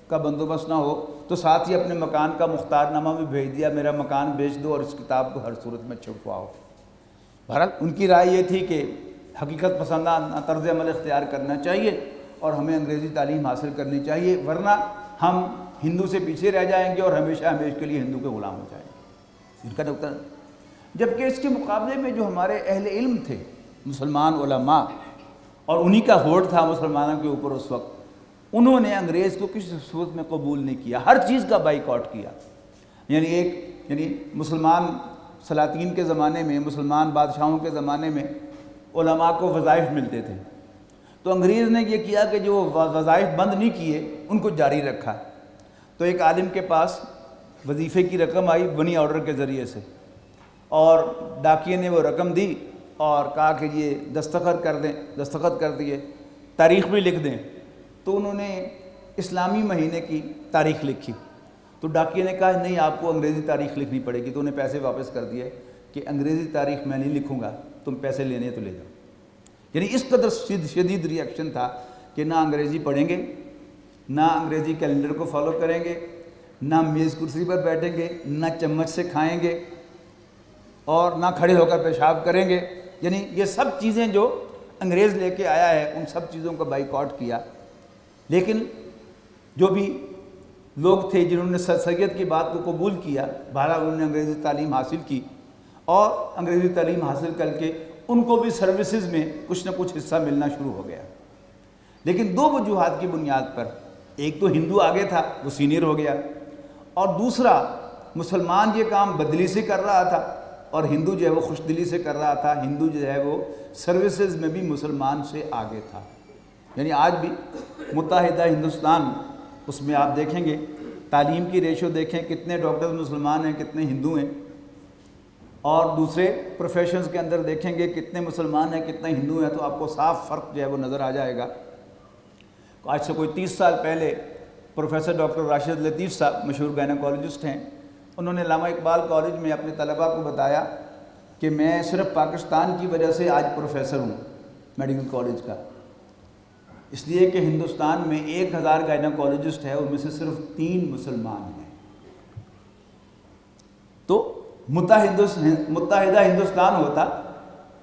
کا بندوبست نہ ہو تو ساتھ ہی اپنے مکان کا مختار نامہ بھی بھیج دیا، میرا مکان بیچ دو اور اس کتاب کو ہر صورت میں چھپواؤ. بہرحال ان کی رائے یہ تھی کہ حقیقت پسندانہ طرز عمل اختیار کرنا چاہیے اور ہمیں انگریزی تعلیم حاصل کرنی چاہیے، ورنہ ہم ہندو سے پیچھے رہ جائیں گے اور ہمیشہ ہمیشہ کے لیے ہندو کے غلام ہو جائیں گے. ان کا نقطہ. جبکہ اس کے مقابلے میں جو ہمارے اہل علم تھے، مسلمان علماء، اور انہی کا ہوڑ تھا مسلمانوں کے اوپر اس وقت، انہوں نے انگریز کو کسی صورت میں قبول نہیں کیا، ہر چیز کا بائیکاٹ کیا. یعنی مسلمان سلاطین کے زمانے میں، مسلمان بادشاہوں کے زمانے میں علماء کو وظائف ملتے تھے، تو انگریز نے یہ کیا کہ جو وظائف بند نہیں کیے ان کو جاری رکھا. تو ایک عالم کے پاس وظیفے کی رقم آئی منی آرڈر کے ذریعے سے، اور ڈاکیے نے وہ رقم دی اور کہا کہ یہ دستخط کر دیں. دستخط کر دیے، تاریخ بھی لکھ دیں. تو انہوں نے اسلامی مہینے کی تاریخ لکھی. تو ڈاکیے نے کہا نہیں، آپ کو انگریزی تاریخ لکھنی پڑے گی. تو انہیں پیسے واپس کر دیے کہ انگریزی تاریخ میں نہیں لکھوں گا، تم پیسے لینے تو لے جاؤ. یعنی اس قدر شدید ری ایکشن تھا کہ نہ انگریزی پڑھیں گے، نہ انگریزی کیلنڈر کو فالو کریں گے، نہ میز کرسی پر بیٹھیں گے، نہ چمچ سے کھائیں گے، اور نہ کھڑے ہو کر پیشاب کریں گے. یعنی یہ سب چیزیں جو انگریز لے کے آیا ہے ان سب چیزوں کا بائیکاٹ کیا. لیکن جو بھی لوگ تھے جنہوں نے سر سید کی بات کو قبول کیا، بہرحال انہوں نے انگریزی تعلیم حاصل کی، اور انگریزی تعلیم حاصل کر کے ان کو بھی سروسز میں کچھ نہ کچھ حصہ ملنا شروع ہو گیا. لیکن دو وجوہات کی بنیاد پر، ایک تو ہندو آگے تھا، وہ سینئر ہو گیا، اور دوسرا مسلمان یہ کام بدلی سے کر رہا تھا اور ہندو جو ہے وہ خوش دلی سے کر رہا تھا. ہندو جو ہے وہ سروسز میں بھی مسلمان سے آگے تھا. یعنی آج بھی متحدہ ہندوستان، اس میں آپ دیکھیں گے تعلیم کی ریشو دیکھیں، کتنے ڈاکٹرز مسلمان ہیں، کتنے ہندو ہیں، اور دوسرے پروفیشنز کے اندر دیکھیں گے کتنے مسلمان ہیں، کتنے ہندو ہیں، تو آپ کو صاف فرق جو ہے وہ نظر آ جائے گا. آج سے کوئی 30 سال پہلے پروفیسر ڈاکٹر راشد لطیف صاحب مشہور گائنیکالوجسٹ ہیں، انہوں نے علامہ اقبال کالج میں اپنے طلباء کو بتایا کہ میں صرف پاکستان کی وجہ سے آج پروفیسر ہوں میڈیکل کالج کا، اس لیے کہ ہندوستان میں 1000 گائنیکالوجسٹ ہے، ان میں سے صرف 3 مسلمان ہیں. تو متحدہ ہندوستان ہوتا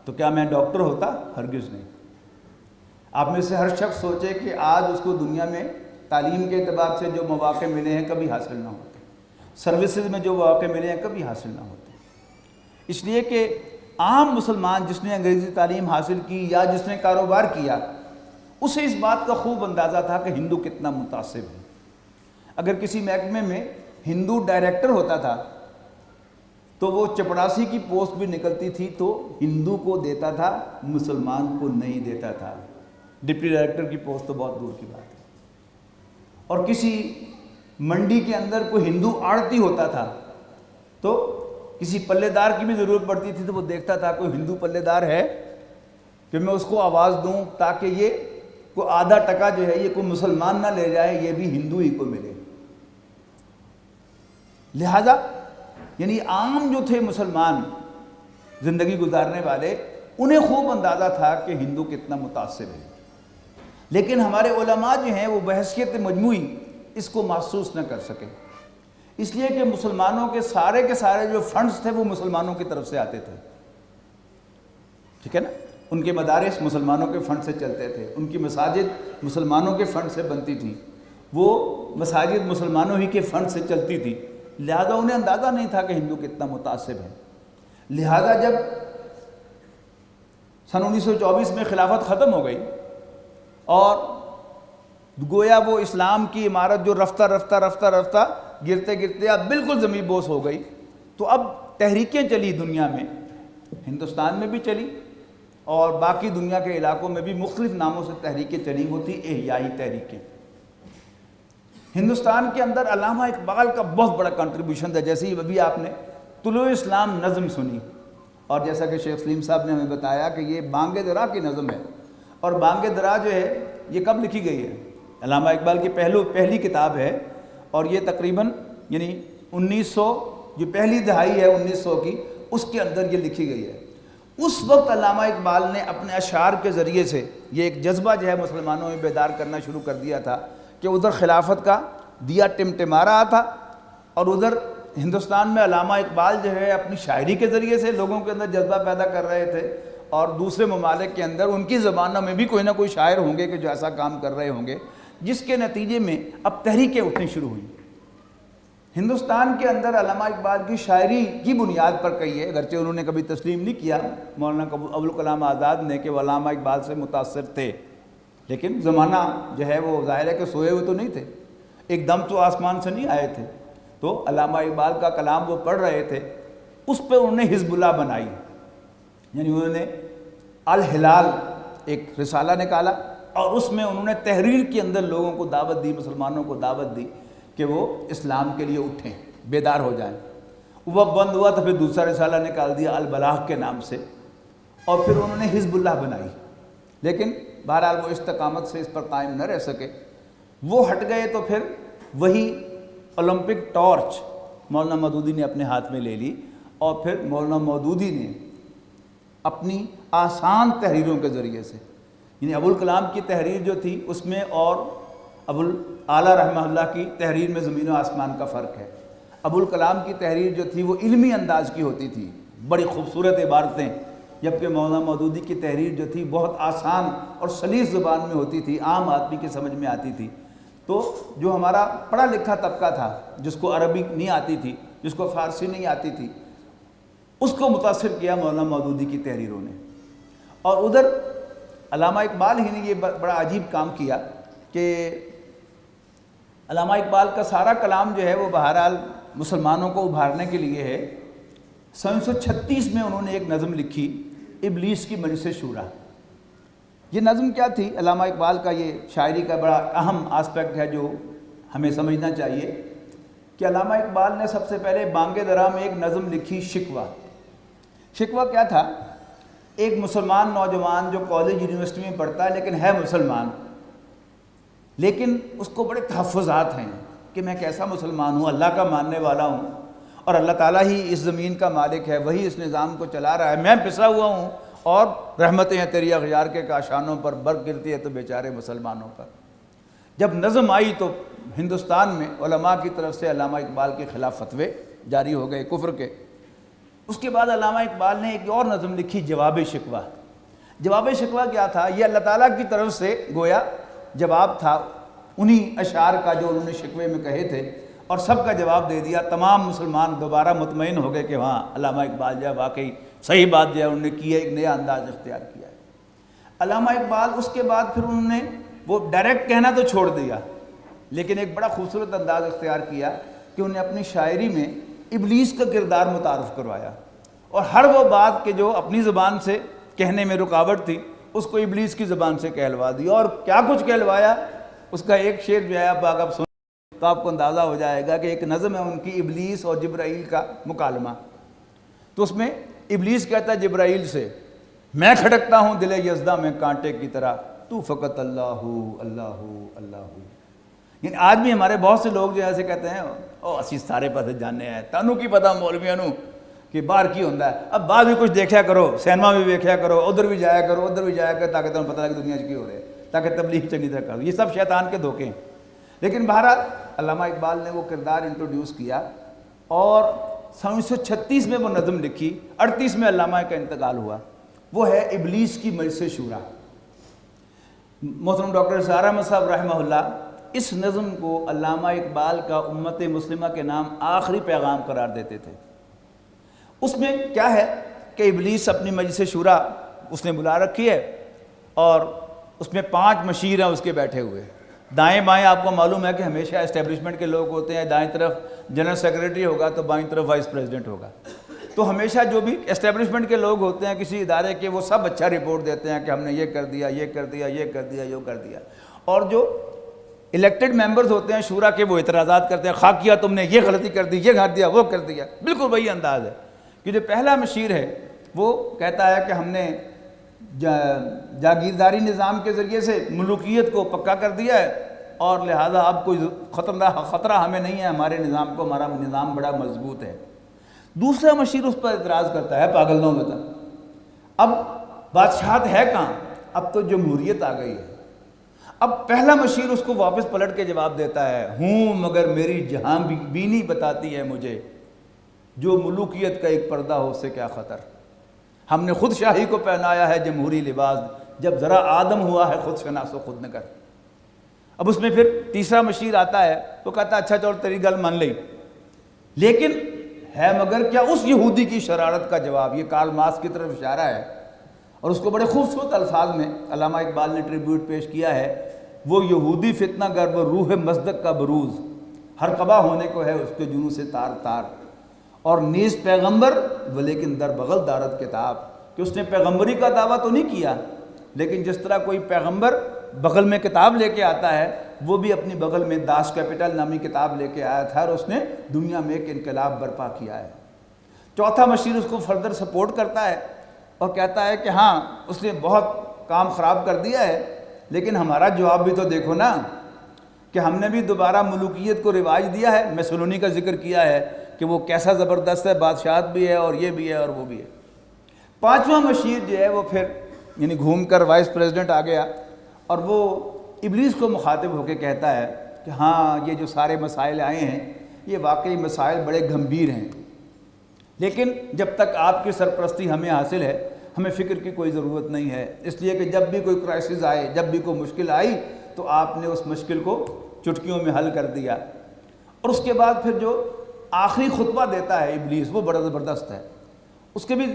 تو کیا میں ڈاکٹر ہوتا؟ ہرگز نہیں. آپ میں سے ہر شخص سوچے کہ آج اس کو دنیا میں تعلیم کے اعتبار سے جو مواقع ملے ہیں کبھی حاصل نہ ہوتے، سروسز میں جو مواقع ملے ہیں کبھی حاصل نہ ہوتے. اس لیے کہ عام مسلمان جس نے انگریزی تعلیم حاصل کی یا جس نے کاروبار کیا، اسے اس بات کا خوب اندازہ تھا کہ ہندو کتنا متعصب ہے. اگر کسی محکمے میں ہندو ڈائریکٹر ہوتا تھا تو وہ چپڑاسی کی پوسٹ بھی نکلتی تھی تو ہندو کو دیتا تھا، مسلمان کو نہیں دیتا تھا. ڈپٹی ڈائریکٹر کی پوسٹ تو بہت دور کی بات ہے. اور کسی منڈی کے اندر کوئی ہندو آڑتی ہوتا تھا تو کسی پلے دار کی بھی ضرورت پڑتی تھی تو وہ دیکھتا تھا کوئی ہندو پلے دار ہے کہ میں اس کو آواز دوں تاکہ یہ کوئی آدھا ٹکا جو ہے یہ کوئی مسلمان نہ لے جائے، یہ بھی ہندو ہی کو ملے. لہذا یعنی عام جو تھے مسلمان زندگی گزارنے والے، انہیں خوب اندازہ تھا کہ ہندو کتنا متعصب ہے. لیکن ہمارے علماء جو ہیں وہ بحیثیت مجموعی اس کو محسوس نہ کر سکے، اس لیے کہ مسلمانوں کے سارے جو فنڈز تھے وہ مسلمانوں کی طرف سے آتے تھے. ٹھیک ہے نا؟ ان کے مدارس مسلمانوں کے فنڈ سے چلتے تھے، ان کی مساجد مسلمانوں کے فنڈ سے بنتی تھی، وہ مساجد مسلمانوں ہی کے فنڈ سے چلتی تھی. لہذا انہیں اندازہ نہیں تھا کہ ہندو کتنا متعصب ہے. لہذا جب سن 1924 میں خلافت ختم ہو گئی اور گویا وہ اسلام کی عمارت جو رفتہ رفتہ گرتے گرتے اب بالکل زمین بوس ہو گئی، تو اب تحریکیں چلی دنیا میں، ہندوستان میں بھی چلی اور باقی دنیا کے علاقوں میں بھی مختلف ناموں سے تحریکیں چلی. وہ تھی احیائی تحریکیں. ہندوستان کے اندر علامہ اقبال کا بہت بڑا کنٹریبیوشن تھا. جیسے ہی ابھی آپ نے طلوع اسلام نظم سنی، اور جیسا کہ شیخ سلیم صاحب نے ہمیں بتایا کہ یہ بانگ درا کی نظم ہے، اور بانگ درا جو ہے یہ کب لکھی گئی ہے؟ علامہ اقبال کی پہلی کتاب ہے، اور یہ تقریباً یعنی 1900 جو پہلی دہائی ہے 1900 کی، اس کے اندر یہ لکھی گئی ہے۔ اس وقت علامہ اقبال نے اپنے اشعار کے ذریعے سے یہ ایک جذبہ جو ہے مسلمانوں میں بیدار کرنا شروع کر دیا تھا کہ ادھر خلافت کا دیا ٹمٹما رہا تھا، اور ادھر ہندوستان میں علامہ اقبال جو ہے اپنی شاعری کے ذریعے سے لوگوں کے اندر جذبہ پیدا کر رہے تھے، اور دوسرے ممالک کے اندر ان کی زبانوں میں بھی کوئی نہ کوئی شاعر ہوں گے کہ جو ایسا کام کر رہے ہوں گے، جس کے نتیجے میں اب تحریکیں اٹھنی شروع ہوئیں۔ ہندوستان کے اندر علامہ اقبال کی شاعری کی بنیاد پر کہی ہے، اگرچہ انہوں نے کبھی تسلیم نہیں کیا مولانا ابوالکلام آزاد نے کہ وہ علامہ اقبال سے متاثر تھے، لیکن زمانہ جو ہے وہ ظاہر ہے کہ سوئے ہوئے تو نہیں تھے، ایک دم تو آسمان سے نہیں آئے تھے، تو علامہ اقبال کا کلام وہ پڑھ رہے تھے، اس پہ انہوں نے حزب اللہ بنائی، یعنی انہوں نے الہلال ایک رسالہ نکالا، اور اس میں انہوں نے تحریر کے اندر لوگوں کو دعوت دی، مسلمانوں کو دعوت دی کہ وہ اسلام کے لیے اٹھیں، بیدار ہو جائیں۔ وہ بند ہوا تو پھر دوسرا رسالہ نکال دیا البلاغ کے نام سے، اور پھر انہوں نے حزب اللہ بنائی، لیکن بہرحال وہ استقامت سے اس پر قائم نہ رہ سکے، وہ ہٹ گئے، تو پھر وہی اولمپک ٹارچ مولانا مودودی نے اپنے ہاتھ میں لے لی، اور پھر مولانا مودودی نے اپنی آسان تحریروں کے ذریعے سے، یعنی ابوالکلام کی تحریر جو تھی اس میں اور ابوالعالیٰ رحمہ اللہ کی تحریر میں زمین و آسمان کا فرق ہے۔ ابوالکلام کی تحریر جو تھی وہ علمی انداز کی ہوتی تھی، بڑی خوبصورت عبارتیں، جبکہ مولانا مودودی کی تحریر جو تھی بہت آسان اور سلیس زبان میں ہوتی تھی، عام آدمی کی سمجھ میں آتی تھی۔ تو جو ہمارا پڑھا لکھا طبقہ تھا، جس کو عربی نہیں آتی تھی، جس کو فارسی نہیں آتی تھی، اس کو متاثر کیا مولانا مودودی کی تحریروں نے۔ اور ادھر علامہ اقبال ہی نے یہ بڑا عجیب کام کیا کہ علامہ اقبال کا سارا کلام جو ہے وہ بہرحال مسلمانوں کو ابھارنے کے لیے ہے۔ 1936 میں انہوں نے ایک نظم لکھی، ابلیس کی مجلس شورا۔ یہ نظم کیا تھی؟ علامہ اقبال کا یہ شاعری کا بڑا اہم آسپیکٹ ہے جو ہمیں سمجھنا چاہیے کہ علامہ اقبال نے سب سے پہلے بانگ درا میں ایک نظم لکھی، شکوہ۔ شکوہ کیا تھا؟ ایک مسلمان نوجوان جو کالج یونیورسٹی میں پڑھتا ہے لیکن ہے مسلمان، لیکن اس کو بڑے تحفظات ہیں کہ میں کیسا مسلمان ہوں، اللہ کا ماننے والا ہوں، اور اللہ تعالیٰ ہی اس زمین کا مالک ہے، وہی اس نظام کو چلا رہا ہے، میں پسا ہوا ہوں، اور رحمتیں ہیں تیری اغیار کے کاشانوں پر، برق گرتی ہے تو بیچارے مسلمانوں پر۔ جب نظم آئی تو ہندوستان میں علماء کی طرف سے علامہ اقبال کے خلاف فتوے جاری ہو گئے کفر کے۔ اس کے بعد علامہ اقبال نے ایک اور نظم لکھی، جواب شکوہ۔ جواب شکوہ کیا تھا؟ یہ اللہ تعالیٰ کی طرف سے گویا جواب تھا انہی اشعار کا جو انہوں نے شکوے میں کہے تھے، اور سب کا جواب دے دیا۔ تمام مسلمان دوبارہ مطمئن ہو گئے کہ ہاں علامہ اقبال جو ہے واقعی صحیح بات جو ہے انہوں نے کی ہے، ایک نیا انداز اختیار کیا ہے۔ علامہ اقبال اس کے بعد پھر انہوں نے وہ ڈائریکٹ کہنا تو چھوڑ دیا، لیکن ایک بڑا خوبصورت انداز اختیار کیا کہ انہوں نے اپنی شاعری میں ابلیس کا کردار متعارف کروایا، اور ہر وہ بات کہ جو اپنی زبان سے کہنے میں رکاوٹ تھی اس کو ابلیس کی زبان سے کہلوا دیا، اور کیا کچھ کہلوایا۔ اس کا ایک شعر جو ہے آپ سن تو آپ کو اندازہ ہو جائے گا کہ ایک نظم ہے ان کی، ابلیس اور جبرائیل کا مکالمہ۔ تو اس میں ابلیس کہتا ہے جبرائیل سے، میں کھٹکتا ہوں دل یزداں میں کانٹے کی طرح، تو فقط اللہ اللہ اللہ۔ یعنی آج بھی ہمارے بہت سے لوگ جو ایسے کہتے ہیں او اسی سارے پاسے جانے ہیں، تانوں کی پتہ مولویاں نوں کہ باہر کی ہوتا ہے، اب باہر بھی کچھ دیکھا کرو، سینما بھی دیکھا کرو، ادھر بھی جایا کرو، ادھر بھی جایا کرو، تاکہ تمہیں پتہ لگے دنیا کی ہو رہے ہے، تاکہ تبلیغ چنگی طرح کرو۔ یہ سب شیطان کے دھوکے ہیں۔ لیکن بہرحال علامہ اقبال نے وہ کردار انٹروڈیوس کیا، اور 1936 میں وہ نظم لکھی، 38 میں علامہ کا انتقال ہوا، وہ ہے ابلیس کی مجلس شورا۔ محترم ڈاکٹر اسرار احمد صاحب رحمہ اللہ اس نظم کو علامہ اقبال کا امت مسلمہ کے نام آخری پیغام قرار دیتے تھے۔ اس میں کیا ہے کہ ابلیس اپنی مجلس شورا اس نے بلا رکھی ہے، اور اس میں 5 مشیر ہیں اس کے بیٹھے ہوئے، دائیں بائیں آپ کو معلوم ہے کہ ہمیشہ اسٹیبلشمنٹ کے لوگ ہوتے ہیں، دائیں طرف جنرل سیکریٹری ہوگا تو بائیں طرف وائس پریزیڈنٹ ہوگا، تو ہمیشہ جو بھی اسٹیبلشمنٹ کے لوگ ہوتے ہیں کسی ادارے کے، وہ سب اچھا رپورٹ دیتے ہیں کہ ہم نے یہ کر دیا، یہ کر دیا، یہ کر دیا، یہ کر دیا، اور جو الیکٹڈ ممبرز ہوتے ہیں شورا کے، وہ اعتراضات کرتے ہیں، خواہ کیا تم نے یہ غلطی کر دی، یہ کر دیا، وہ کر دیا۔ بالکل وہی انداز ہے کہ جو پہلا مشیر ہے وہ کہتا ہے کہ ہم نے جاگیرداری نظام کے ذریعے سے ملوکیت کو پکا کر دیا ہے، اور لہٰذا اب کوئی خطرہ ہمیں نہیں ہے، ہمارے نظام کو، ہمارا نظام بڑا مضبوط ہے۔ دوسرا مشیر اس پر اعتراض کرتا ہے، پاگل نو بتا، اب بادشاہت ہے کہاں، اب تو جمہوریت آ گئی ہے۔ اب پہلا مشیر اس کو واپس پلٹ کے جواب دیتا ہے، ہوں مگر میری جہاں بینی بتاتی ہے مجھے، جو ملوکیت کا ایک پردہ ہو، اس سے کیا خطر، ہم نے خود شاہی کو پہنایا ہے جمہوری لباس، جب ذرا آدم ہوا ہے خود شناس و خود نگر۔ اب اس میں پھر تیسرا مشیر آتا ہے تو کہتا ہے اچھا چلو تیری گل مان لئی، لیکن ہے مگر کیا اس یہودی کی شرارت کا جواب۔ یہ کارل مارکس کی طرف اشارہ ہے، اور اس کو بڑے خوبصورت الفاظ میں علامہ اقبال نے ٹریبیوٹ پیش کیا ہے، وہ یہودی فتنہ گر و روح مصدق کا بروز، ہر قبا ہونے کو ہے اس کے جنوں سے تار تار، اور نیز پیغمبر ولیکن در بغل دارت کتاب، کہ اس نے پیغمبری کا دعویٰ تو نہیں کیا، لیکن جس طرح کوئی پیغمبر بغل میں کتاب لے کے آتا ہے، وہ بھی اپنی بغل میں داس کیپٹل نامی کتاب لے کے آیا تھا، اور اس نے دنیا میں ایک انقلاب برپا کیا ہے۔ چوتھا مشیر اس کو فردر سپورٹ کرتا ہے اور کہتا ہے کہ ہاں اس نے بہت کام خراب کر دیا ہے، لیکن ہمارا جواب بھی تو دیکھو نا، کہ ہم نے بھی دوبارہ ملوکیت کو رواج دیا ہے، میسولونی کا ذکر کیا ہے کہ وہ کیسا زبردست ہے، بادشاہت بھی ہے اور یہ بھی ہے اور وہ بھی ہے۔ پانچواں مشیر جو ہے وہ پھر یعنی گھوم کر وائس پریزیڈنٹ آ گیا، اور وہ ابلیس کو مخاطب ہو کے کہتا ہے کہ ہاں یہ جو سارے مسائل آئے ہیں یہ واقعی مسائل بڑے گھمبیر ہیں، لیکن جب تک آپ کی سرپرستی ہمیں حاصل ہے ہمیں فکر کی کوئی ضرورت نہیں ہے، اس لیے کہ جب بھی کوئی کرائسس آئے، جب بھی کوئی مشکل آئی تو آپ نے اس مشکل کو چٹکیوں میں حل کر دیا۔ اور اس کے بعد پھر جو آخری خطبہ دیتا ہے ابلیس، وہ بڑا زبردست ہے۔ اس کے بھی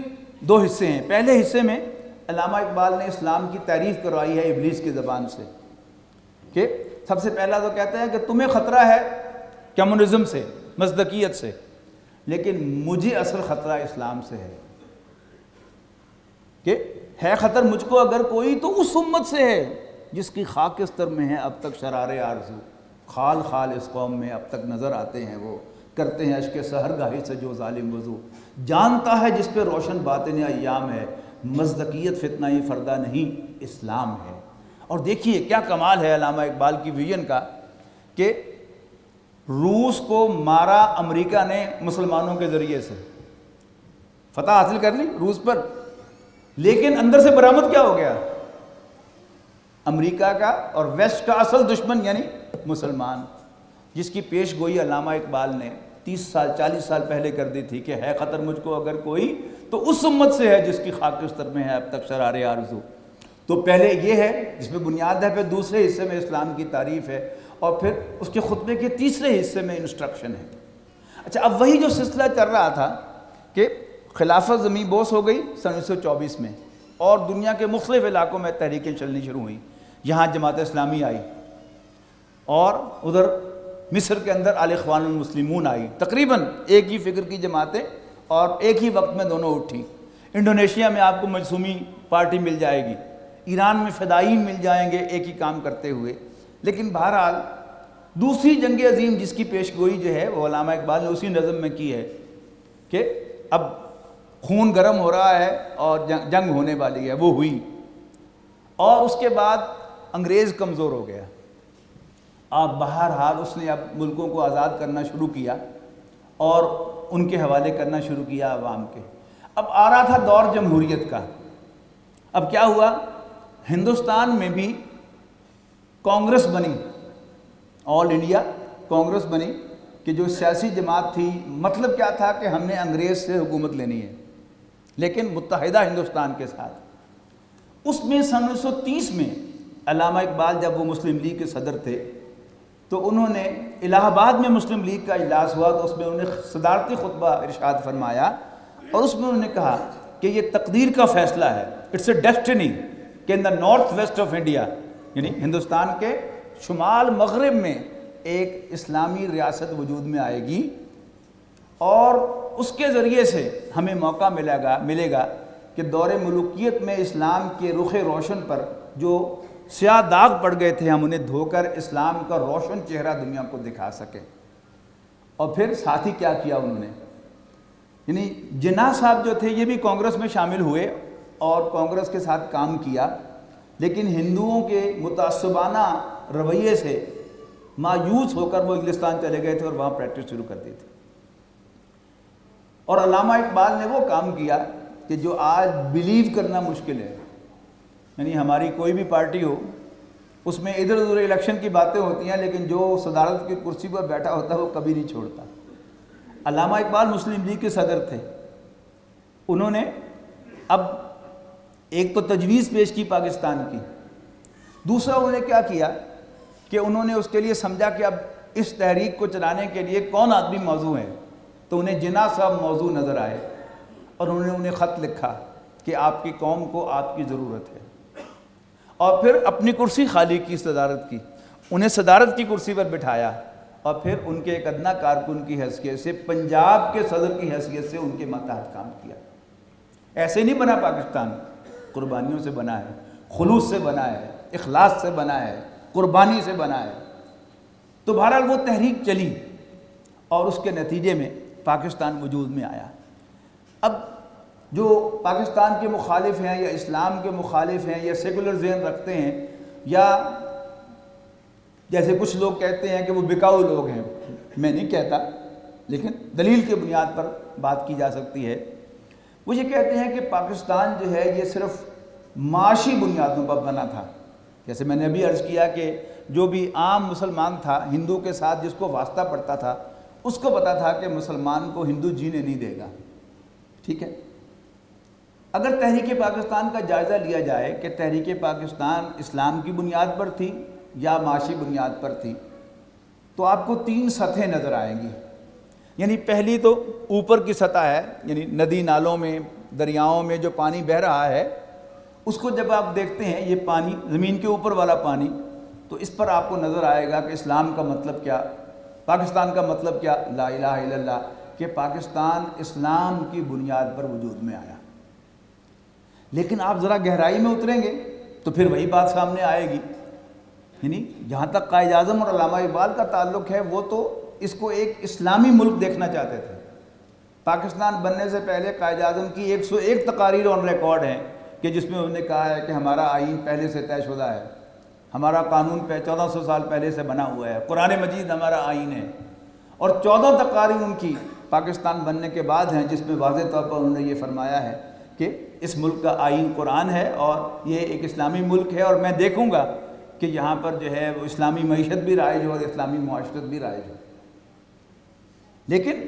دو حصے ہیں۔ پہلے حصے میں علامہ اقبال نے اسلام کی تعریف کروائی ہے ابلیس کی زبان سے، کہ سب سے پہلا تو کہتے ہیں کہ تمہیں خطرہ ہے کمیونزم سے، مصداقیت سے، لیکن مجھے اصل خطرہ اسلام سے ہے، کہ ہے خطر مجھ کو اگر کوئی تو اس امت سے ہے جس کی خاکستر میں ہے اب تک شرارے آرزو، خال خال اس قوم میں اب تک نظر آتے ہیں وہ، کرتے ہیں اشک سحر گاہی سے جو ظالم وضو، جانتا ہے جس پہ روشن باطن ایام ہے، مصداقیت فتنہ ہی فردہ نہیں اسلام ہے۔ اور دیکھیے کیا کمال ہے علامہ اقبال کی ویژن کا، کہ روس کو مارا امریکہ نے مسلمانوں کے ذریعے سے، فتح حاصل کر لی روس پر، لیکن اندر سے برآمد کیا ہو گیا، امریکہ کا اور ویسٹ کا اصل دشمن یعنی مسلمان، جس کی پیش گوئی علامہ اقبال نے 30 سال 40 سال پہلے کر دی تھی کہ ہے خطر مجھ کو اگر کوئی تو اس امت سے ہے جس کی خاکستر میں ہے اب تک شرار آرزو۔ تو پہلے یہ ہے جس میں بنیاد ہے، پھر دوسرے حصے میں اسلام کی تعریف ہے، اور پھر اس کے خطبے کے تیسرے حصے میں انسٹرکشن ہے۔ اچھا، اب وہی جو سلسلہ چل رہا تھا کہ خلافت زمیں بوس ہو گئی سن 1924 میں، اور دنیا کے مختلف علاقوں میں تحریکیں چلنی شروع ہوئیں، یہاں جماعت اسلامی آئی، اور ادھر مصر کے اندر الاخوان المسلمون آئی، تقریباً ایک ہی فکر کی جماعتیں اور ایک ہی وقت میں دونوں اٹھی۔ انڈونیشیا میں آپ کو مجسومی پارٹی مل جائے گی، ایران میں فدائین مل جائیں گے ایک ہی کام کرتے ہوئے۔ لیکن بہرحال دوسری جنگ عظیم جس کی پیش گوئی جو ہے وہ علامہ اقبال نے اسی نظم میں کی ہے کہ اب خون گرم ہو رہا ہے اور جنگ ہونے والی ہے، وہ ہوئی، اور اس کے بعد انگریز کمزور ہو گیا۔ اب بہرحال اس نے اب ملکوں کو آزاد کرنا شروع کیا اور ان کے حوالے کرنا شروع کیا عوام کے۔ اب آ رہا تھا دور جمہوریت کا۔ اب کیا ہوا، ہندوستان میں بھی کانگریس بنی، آل انڈیا کانگریس بنی، کہ جو سیاسی جماعت تھی، مطلب کیا تھا کہ ہم نے انگریز سے حکومت لینی ہے لیکن متحدہ ہندوستان کے ساتھ۔ اس میں سن 1930 میں علامہ اقبال جب وہ مسلم لیگ کے صدر تھے تو انہوں نے الہ آباد میں مسلم لیگ کا اجلاس ہوا، تو اس میں انہوں نے صدارتی خطبہ ارشاد فرمایا، اور اس میں انہوں نے کہا کہ یہ تقدیر کا فیصلہ ہے، اٹس اے ڈیسٹنی، کہ ان دا نارتھ ویسٹ آف انڈیا، یعنی ہندوستان کے شمال مغرب میں ایک اسلامی ریاست وجود میں آئے گی، اور اس کے ذریعے سے ہمیں موقع ملے گا کہ دور ملوکیت میں اسلام کے رخ روشن پر جو سیاہ داغ پڑ گئے تھے ہم انہیں دھو کر اسلام کا روشن چہرہ دنیا کو دکھا سکیں۔ اور پھر ساتھ ہی کیا کیا انہوں نے، یعنی جناح صاحب جو تھے یہ بھی کانگریس میں شامل ہوئے اور کانگریس کے ساتھ کام کیا، لیکن ہندوؤں کے متعصبانہ رویے سے مایوس ہو کر وہ انگلستان چلے گئے تھے اور وہاں پریکٹس شروع کر دی تھی۔ اور علامہ اقبال نے وہ کام کیا کہ جو آج بلیو کرنا مشکل ہے، یعنی ہماری کوئی بھی پارٹی ہو اس میں ادھر ادھر الیکشن کی باتیں ہوتی ہیں، لیکن جو صدارت کی کرسی پر بیٹھا ہوتا ہے وہ کبھی نہیں چھوڑتا۔ علامہ اقبال مسلم لیگ کے صدر تھے، انہوں نے اب ایک تو تجویز پیش کی پاکستان کی، دوسرا انہوں نے کیا کیا کہ انہوں نے اس کے لیے سمجھا کہ اب اس تحریک کو چلانے کے لیے کون آدمی موضوع ہے، تو انہیں جناح صاحب موضوع نظر آئے اور انہوں نے انہیں خط لکھا کہ آپ کی قوم کو آپ کی ضرورت ہے، اور پھر اپنی کرسی خالی کی صدارت کی، انہیں صدارت کی کرسی پر بٹھایا، اور پھر ان کے ایک ادنا کارکن کی حیثیت سے، پنجاب کے صدر کی حیثیت سے ان کے ماتحت کام کیا۔ ایسے نہیں بنا پاکستان، قربانیوں سے بنا ہے، خلوص سے بنا ہے، اخلاص سے بنا ہے، قربانی سے بنا ہے۔ تو بہرحال وہ تحریک چلی اور اس کے نتیجے میں پاکستان وجود میں آیا۔ اب جو پاکستان کے مخالف ہیں یا اسلام کے مخالف ہیں یا سیکولر ذہن رکھتے ہیں، یا جیسے کچھ لوگ کہتے ہیں کہ وہ بکاؤ لوگ ہیں، میں نہیں کہتا لیکن دلیل کے بنیاد پر بات کی جا سکتی ہے، وہ یہ کہتے ہیں کہ پاکستان جو ہے یہ صرف معاشی بنیادوں پر بنا تھا۔ جیسے میں نے ابھی عرض کیا کہ جو بھی عام مسلمان تھا ہندو کے ساتھ، جس کو واسطہ پڑتا تھا، اس کو پتا تھا کہ مسلمان کو ہندو جینے نہیں دے گا، ٹھیک ہے۔ اگر تحریک پاکستان کا جائزہ لیا جائے کہ تحریک پاکستان اسلام کی بنیاد پر تھی یا معاشی بنیاد پر تھی، تو آپ کو 3 سطحیں نظر آئیں گی۔ یعنی پہلی تو اوپر کی سطح ہے، یعنی ندی نالوں میں، دریاؤں میں جو پانی بہہ رہا ہے، اس کو جب آپ دیکھتے ہیں یہ پانی، زمین کے اوپر والا پانی، تو اس پر آپ کو نظر آئے گا کہ اسلام کا مطلب کیا، پاکستان کا مطلب کیا، لا الہ الا اللہ، کہ پاکستان اسلام کی بنیاد پر وجود میں آیا۔ لیکن آپ ذرا گہرائی میں اتریں گے تو پھر وہی بات سامنے آئے گی۔ یعنی جہاں تک قائد اعظم اور علامہ اقبال کا تعلق ہے، وہ تو اس کو ایک اسلامی ملک دیکھنا چاہتے تھے۔ پاکستان بننے سے پہلے قائد اعظم کی 101 تقاریر آن ریکارڈ ہیں کہ جس میں انہوں نے کہا ہے کہ ہمارا آئین پہلے سے طے شدہ ہے، ہمارا قانون 1400 سال پہلے سے بنا ہوا ہے، قرآن مجید ہمارا آئین ہے۔ اور 14 تقاریر ان کی پاکستان بننے کے بعد ہیں جس میں واضح طور پر انہوں نے یہ فرمایا ہے کہ اس ملک کا آئین قرآن ہے اور یہ ایک اسلامی ملک ہے، اور میں دیکھوں گا کہ یہاں پر جو ہے وہ اسلامی معیشت بھی رائج ہو اور اسلامی معاشرت بھی رائج ہو۔ لیکن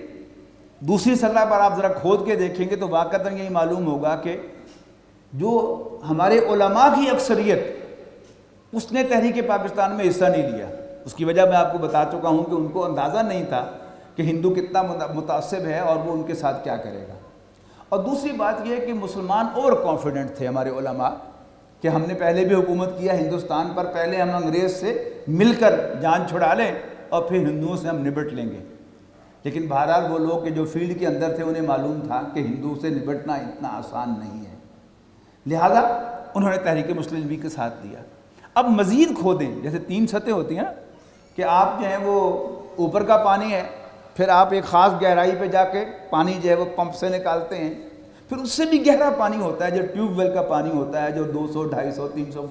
دوسری سطح پر آپ ذرا کھود کے دیکھیں گے تو واقعتاً یہی معلوم ہوگا کہ جو ہمارے علماء کی اکثریت، اس نے تحریک پاکستان میں حصہ نہیں لیا۔ اس کی وجہ میں آپ کو بتا چکا ہوں کہ ان کو اندازہ نہیں تھا کہ ہندو کتنا متعصب ہے اور وہ ان کے ساتھ کیا کرے گا۔ اور دوسری بات یہ ہے کہ مسلمان اوور کانفیڈنٹ تھے ہمارے علماء کہ ہم نے پہلے بھی حکومت کیا ہندوستان پر، پہلے ہم انگریز سے مل کر جان چھڑا لیں اور پھر ہندوؤں سے ہم نبٹ لیں گے۔ لیکن بہرحال وہ لوگ کہ جو فیلڈ کے اندر تھے انہیں معلوم تھا کہ ہندو سے نبٹنا اتنا آسان نہیں ہے، لہذا انہوں نے تحریک مسلم لیگ کے ساتھ دیا۔ اب مزید کھودیں، جیسے 3 سطحیں ہوتی ہیں کہ آپ جو ہیں وہ اوپر کا پانی ہے، پھر آپ ایک خاص گہرائی پہ جا کے پانی جو ہے وہ پمپ سے نکالتے ہیں، پھر اس سے بھی گہرا پانی ہوتا ہے جو ٹیوب ویل کا پانی ہوتا ہے، جو 200 250 300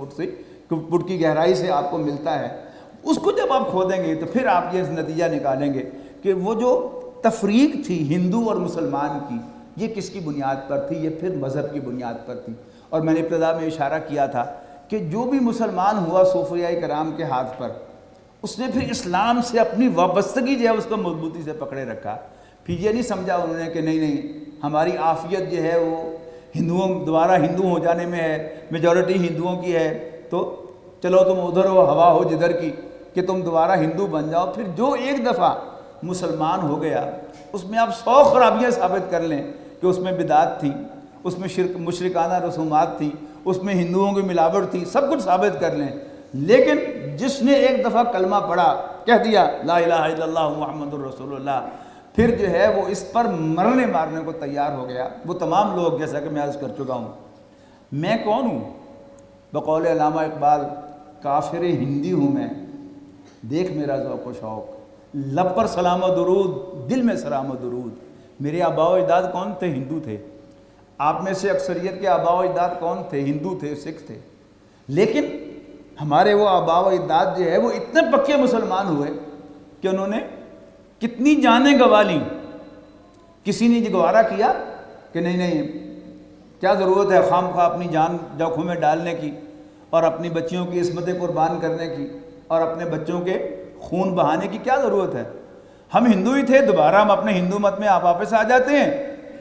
فٹ کی گہرائی سے آپ کو ملتا ہے۔ اس کو جب آپ کھودیں گے تو پھر آپ یہ نتیجہ نکالیں گے کہ وہ جو تفریق تھی ہندو اور مسلمان کی، یہ کس کی بنیاد پر تھی؟ یہ پھر مذہب کی بنیاد پر تھی۔ اور میں نے ابتدا میں اشارہ کیا تھا کہ جو بھی مسلمان ہوا صوفیاء کرام کے ہاتھ پر، اس نے پھر اسلام سے اپنی وابستگی جو ہے اس کو مضبوطی سے پکڑے رکھا۔ پھر یہ نہیں سمجھا انہوں نے کہ نہیں ہماری عافیت جو ہے وہ ہندوؤں دوبارہ ہندو ہو جانے میں ہے، میجورٹی ہندوؤں کی ہے، تو چلو تم ادھر ہو، ہوا ہو جدھر کی کہ تم دوبارہ ہندو بن جاؤ۔ پھر جو ایک دفعہ مسلمان ہو گیا اس میں آپ 100 خرابیاں ثابت کر لیں کہ اس میں بدعت تھی، اس میں شرک مشرکانہ رسومات تھی، اس میں ہندوؤں کی ملاوٹ تھی، سب کچھ ثابت کر لیں، لیکن جس نے ایک دفعہ کلمہ پڑھا، کہہ دیا لا الہ الا اللہ محمد الرسول اللہ، پھر جو ہے وہ اس پر مرنے مارنے کو تیار ہو گیا۔ وہ تمام لوگ، جیسا کہ میں عرض کر چکا ہوں، میں کون ہوں؟ بقول علامہ اقبال، کافر ہندی ہوں میں، دیکھ میرا ذوق و شوق، لب پر سلام و درود، دل میں سلام و درود۔ میرے آباء و اجداد کون تھے؟ ہندو تھے۔ آپ میں سے اکثریت کے آباء و اجداد کون تھے؟ ہندو تھے، سکھ تھے، لیکن ہمارے وہ آباء و اجداد جو ہے وہ اتنے پکے مسلمان ہوئے کہ انہوں نے کتنی جانیں گنوا لیں. کسی نے گوارا کیا کہ نہیں کیا ضرورت ہے خام خواہ اپنی جان جوکھوں میں ڈالنے کی اور اپنی بچیوں کی عصمتیں قربان کرنے کی اور اپنے بچوں کے خون بہانے کی کیا ضرورت ہے؟ ہم ہندو ہی تھے، دوبارہ ہم اپنے ہندو مت میں واپس آ جاتے ہیں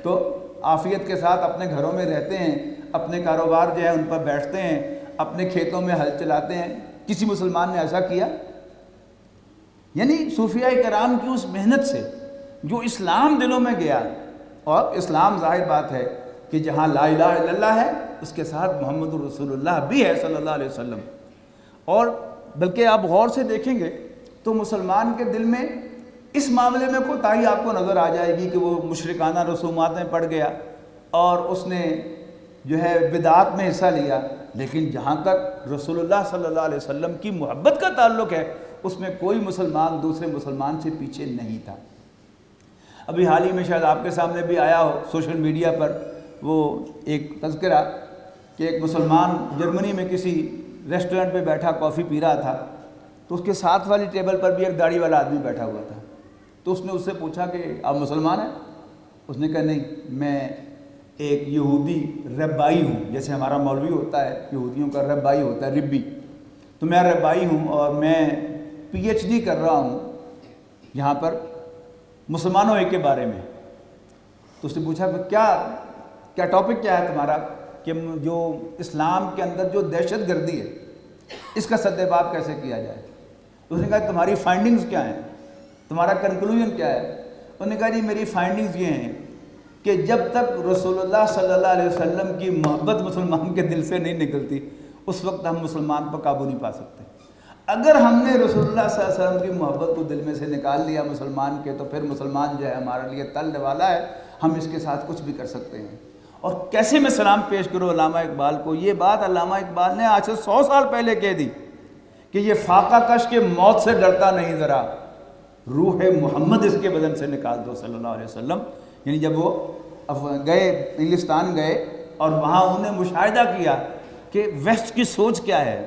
تو عافیت کے ساتھ اپنے گھروں میں رہتے ہیں، اپنے کاروبار جو ہے ان پر بیٹھتے ہیں، اپنے کھیتوں میں ہل چلاتے ہیں. کسی مسلمان نے ایسا کیا؟ یعنی صوفیاء کرام کی اس محنت سے جو اسلام دلوں میں گیا، اور اسلام ظاہر بات ہے کہ جہاں لا الہ الا اللہ ہے اس کے ساتھ محمد الرسول اللہ بھی ہے صلی اللہ علیہ وسلم. اور بلکہ آپ غور سے دیکھیں گے تو مسلمان کے دل میں اس معاملے میں کوتاہی آپ کو نظر آ جائے گی کہ وہ مشرکانہ رسومات میں پڑ گیا اور اس نے جو ہے بدعات میں حصہ لیا. لیکن جہاں تک رسول اللہ صلی اللہ علیہ وسلم کی محبت کا تعلق ہے اس میں کوئی مسلمان دوسرے مسلمان سے پیچھے نہیں تھا. ابھی حال ہی میں شاید آپ کے سامنے بھی آیا ہو سوشل میڈیا پر وہ ایک تذکرہ کہ ایک مسلمان جرمنی میں کسی ریسٹورنٹ پہ بیٹھا کافی پی رہا تھا تو اس کے ساتھ والی ٹیبل پر بھی ایک داڑھی والا آدمی بیٹھا ہوا تھا. تو اس نے اس سے پوچھا کہ آپ مسلمان ہیں؟ اس نے کہا نہیں، میں ایک یہودی ربائی ہوں. جیسے ہمارا مولوی ہوتا ہے، یہودیوں کا ربائی ہوتا ہے، ربی. تو میں ربائی ہوں اور میں پی ایچ ڈی کر رہا ہوں یہاں پر مسلمانوں کے بارے میں. تو اس نے پوچھا کہ کیا ٹاپک کیا ہے تمہارا، کہ جو اسلام کے اندر جو دہشت گردی ہے اس کا سدباب کیسے کیا جائے. اس نے کہا تمہاری فائنڈنگز کیا ہیں، تمہارا کنکلوژن کیا ہے؟ انہوں نے کہا جی میری فائنڈنگز یہ ہیں کہ جب تک رسول اللہ صلی اللہ علیہ وسلم کی محبت مسلمان کے دل سے نہیں نکلتی اس وقت ہم مسلمان پر قابو نہیں پا سکتے. اگر ہم نے رسول اللہ صلی اللہ علیہ وسلم کی محبت کو دل میں سے نکال لیا مسلمان کے تو پھر مسلمان جو ہے ہمارے لیے تلنے والا ہے، ہم اس کے ساتھ کچھ بھی کر سکتے ہیں. اور کیسے میں سلام پیش کروں علامہ اقبال کو. یہ بات علامہ اقبال نے آج سے 100 سال پہلے کہہ دی کہ یہ فاقہ کش کے موت سے ڈرتا نہیں ذرا، روح محمد اس کے بدن سے نکال دو صلی اللہ علیہ وسلم. یعنی جب وہ گئے انگلستان گئے اور وہاں انہوں نے مشاہدہ کیا کہ ویسٹ کی سوچ کیا ہے،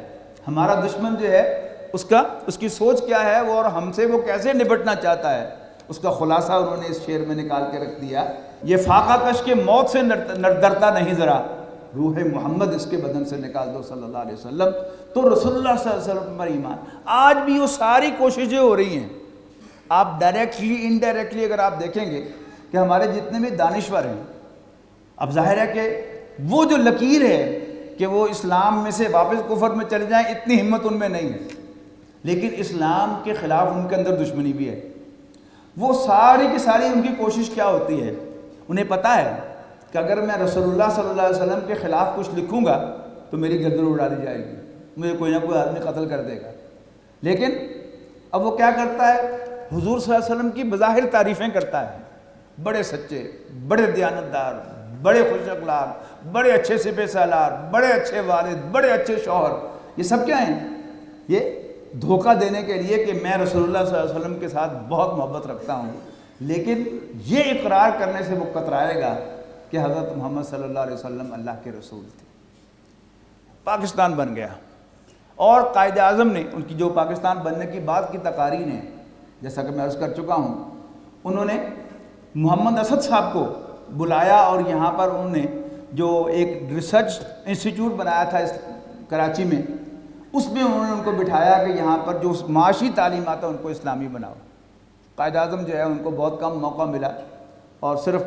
ہمارا دشمن جو ہے اس کی سوچ کیا ہے وہ، اور ہم سے وہ کیسے نپٹنا چاہتا ہے، اس کا خلاصہ انہوں نے اس شعر میں نکال کے رکھ دیا. یہ فاقہ کش کے موت سے ڈرتا نہیں ذرا، روح محمد اس کے بدن سے نکال دو صلی اللہ علیہ وسلم. تو رسول اللہ صلی اللہ علیہ وسلم پر ایمان. آج بھی وہ ساری کوششیں ہو رہی ہیں. آپ ڈائریکٹلی انڈائریکٹلی اگر آپ دیکھیں گے کہ ہمارے جتنے بھی دانشور ہیں، اب ظاہر ہے کہ وہ جو لکیر ہے کہ وہ اسلام میں سے واپس کفر میں چلے جائیں اتنی ہمت ان میں نہیں ہے، لیکن اسلام کے خلاف ان کے اندر دشمنی بھی ہے. وہ ساری کی ساری ان کی کوشش کیا ہوتی ہے، انہیں پتہ ہے کہ اگر میں رسول اللہ صلی اللہ علیہ وسلم کے خلاف کچھ لکھوں گا تو میری گردن اڑا دی جائے گی، مجھے کوئی نہ کوئی آدمی قتل کر دے گا. لیکن اب وہ کیا کرتا ہے، حضور صلی اللہ علیہ وسلم کی بظاہر تعریفیں کرتا ہے، بڑے سچے، بڑے دیانتدار، بڑے خوش اخلاق، بڑے اچھے سپہ سالار، بڑے اچھے والد، بڑے اچھے شوہر. یہ سب کیا ہیں؟ یہ دھوکہ دینے کے لیے کہ میں رسول اللہ صلی اللہ علیہ وسلم کے ساتھ بہت محبت رکھتا ہوں. لیکن یہ اقرار کرنے سے وہ کترائے گا کہ حضرت محمد صلی اللہ علیہ وسلم اللہ کے رسول تھے. پاکستان بن گیا اور قائد اعظم نے ان کی جو پاکستان بننے کی بات کی تقاریر ہیں، جیسا کہ میں عرض کر چکا ہوں، انہوں نے محمد اسد صاحب کو بلایا اور یہاں پر انہوں نے جو ایک ریسرچ انسٹیٹیوٹ بنایا تھا کراچی میں، اس میں انہوں نے ان کو بٹھایا کہ یہاں پر جو معاشی تعلیمات ہیں ان کو اسلامی بناؤ. قائد اعظم جو ہے ان کو بہت کم موقع ملا اور صرف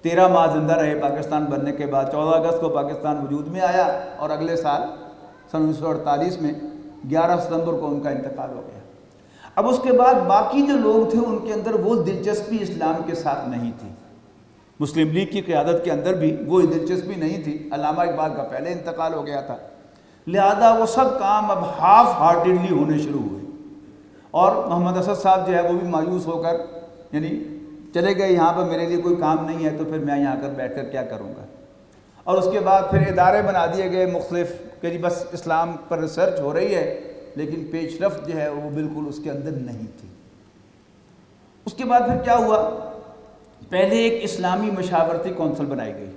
13 ماہ زندہ رہے پاکستان بننے کے بعد. 14 اگست کو پاکستان وجود میں آیا اور اگلے سال سن 1948 میں 11 ستمبر کو ان کا انتقال ہو گیا. اب اس کے بعد باقی جو لوگ تھے ان کے اندر وہ دلچسپی اسلام کے ساتھ نہیں تھی. مسلم لیگ کی قیادت کے اندر بھی وہ دلچسپی نہیں تھی. علامہ اقبال کا پہلے انتقال ہو گیا تھا، لہذا وہ سب کام اب ہاف ہارٹیڈلی ہونے شروع ہوئے. اور محمد اسد صاحب جو ہے وہ بھی مایوس ہو کر یعنی چلے گئے، یہاں پر میرے لیے کوئی کام نہیں ہے تو پھر میں یہاں کر بیٹھ کر کیا کروں گا. اور اس کے بعد پھر ادارے بنا دیے گئے مختلف کہ جی بس اسلام پر ریسرچ ہو رہی ہے، لیکن پیش رفت جو ہے وہ بالکل اس کے اندر نہیں تھی. اس کے بعد پھر کیا ہوا، پہلے ایک اسلامی مشاورتی کونسل بنائی گئی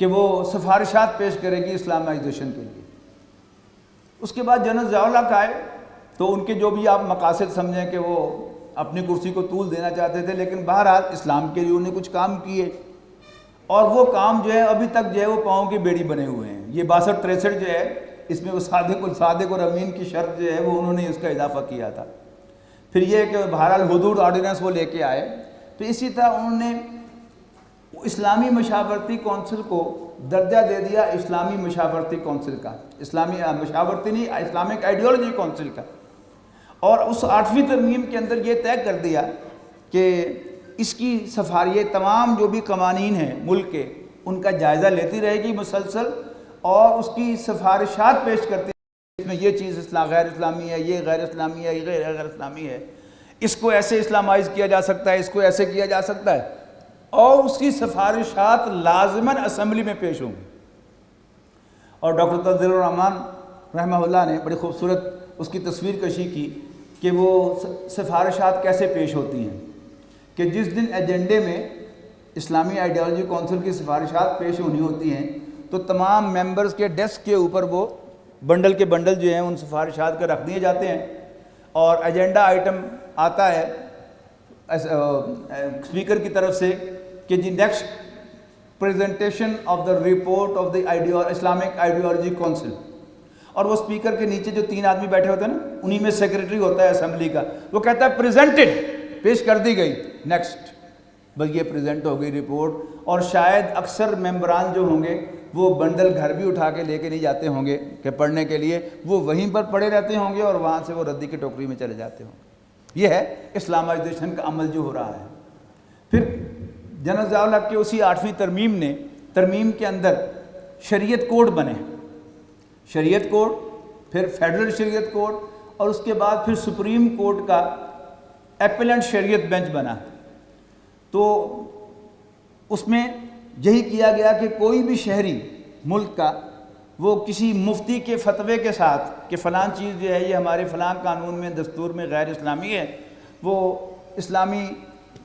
کہ وہ سفارشات پیش کرے گی اسلامائزیشن کے لیے۔ اس کے بعد جنرل ضیاء الحق آئے تو ان کے جو بھی آپ مقاصد سمجھیں کہ وہ اپنی کرسی کو طول دینا چاہتے تھے، لیکن بہرحال اسلام کے لیے انہوں نے کچھ کام کیے، اور وہ کام جو ہے ابھی تک جو ہے وہ پاؤں کی بیڑی بنے ہوئے ہیں۔ یہ 62-63 جو ہے اس میں وہ صادق اور امین کی شرط جو ہے وہ انہوں نے اس کا اضافہ کیا تھا۔ پھر یہ کہ بہرحال حدود آرڈیننس وہ لے کے آئے، تو اسی طرح انہوں نے اسلامی مشاورتی کونسل کو درجہ دے دیا اسلامی مشاورتی کونسل کا، اسلامی مشاورتی نہیں، اسلامک آئیڈیالوجی کونسل کا، اور اس 8ویں ترمیم کے اندر یہ طے کر دیا کہ اس کی یہ تمام جو بھی قوانین ہیں ملک کے ان کا جائزہ لیتی رہے گی مسلسل، اور اس کی سفارشات پیش کرتی ہے، اس میں یہ چیز غیر اسلامی ہے، یہ غیر اسلامی ہے، یہ غیر اسلامی ہے، اس کو ایسے اسلامائز کیا جا سکتا ہے، اس کو ایسے کیا جا سکتا ہے، اور اس کی سفارشات لازماً اسمبلی میں پیش ہوں گی۔ اور ڈاکٹر تفضیل الرحمان رحمہ اللہ نے بڑی خوبصورت اس کی تصویر کشی کی کہ وہ سفارشات کیسے پیش ہوتی ہیں، کہ جس دن ایجنڈے میں اسلامی آئیڈیالوجی کونسل کی سفارشات پیش ہونی ہوتی ہیں تو تمام ممبرز کے ڈیسک کے اوپر وہ بنڈل کے بنڈل جو ہیں ان سفارشات کے رکھ دیے جاتے ہیں، اور ایجنڈا آئٹم آتا ہے اسپیکر کی طرف سے کہ جی next presentation of the report of the Islamic ideology council, اور وہ اسپیکر کے نیچے جو 3 آدمی بیٹھے ہوتے ہیں نا، انہی میں سیکریٹری ہوتا ہے اسمبلی کا، وہ کہتا ہے پریزنٹڈ، پیش کر دی گئی، نیکسٹ، بس یہ پریزنٹ ہو گئی رپورٹ، اور شاید اکثر ممبران جو ہوں گے وہ بنڈل گھر بھی اٹھا کے لے کے نہیں جاتے ہوں گے کہ پڑھنے کے لیے، وہ وہیں پر پڑے رہتے ہوں گے اور وہاں سے وہ ردی کی ٹوکری میں چلے جاتے ہوں گے۔ یہ ہے اسلامائزیشن کا عمل جو ہو رہا ہے۔ پھر جنرل ضیاء الحق کے اسی 8ویں ترمیم کے اندر شریعت کوڈ بنے، شریعت کوڈ، پھر فیڈرل شریعت کوڈ، اور اس کے بعد پھر سپریم کورٹ کا ایپیلنٹ شریعت بینچ بنا۔ تو اس میں یہی کیا گیا کہ کوئی بھی شہری ملک کا وہ کسی مفتی کے فتوے کے ساتھ کہ فلاں چیز جو ہے یہ ہمارے فلاں قانون میں دستور میں غیر اسلامی ہے، وہ اسلامی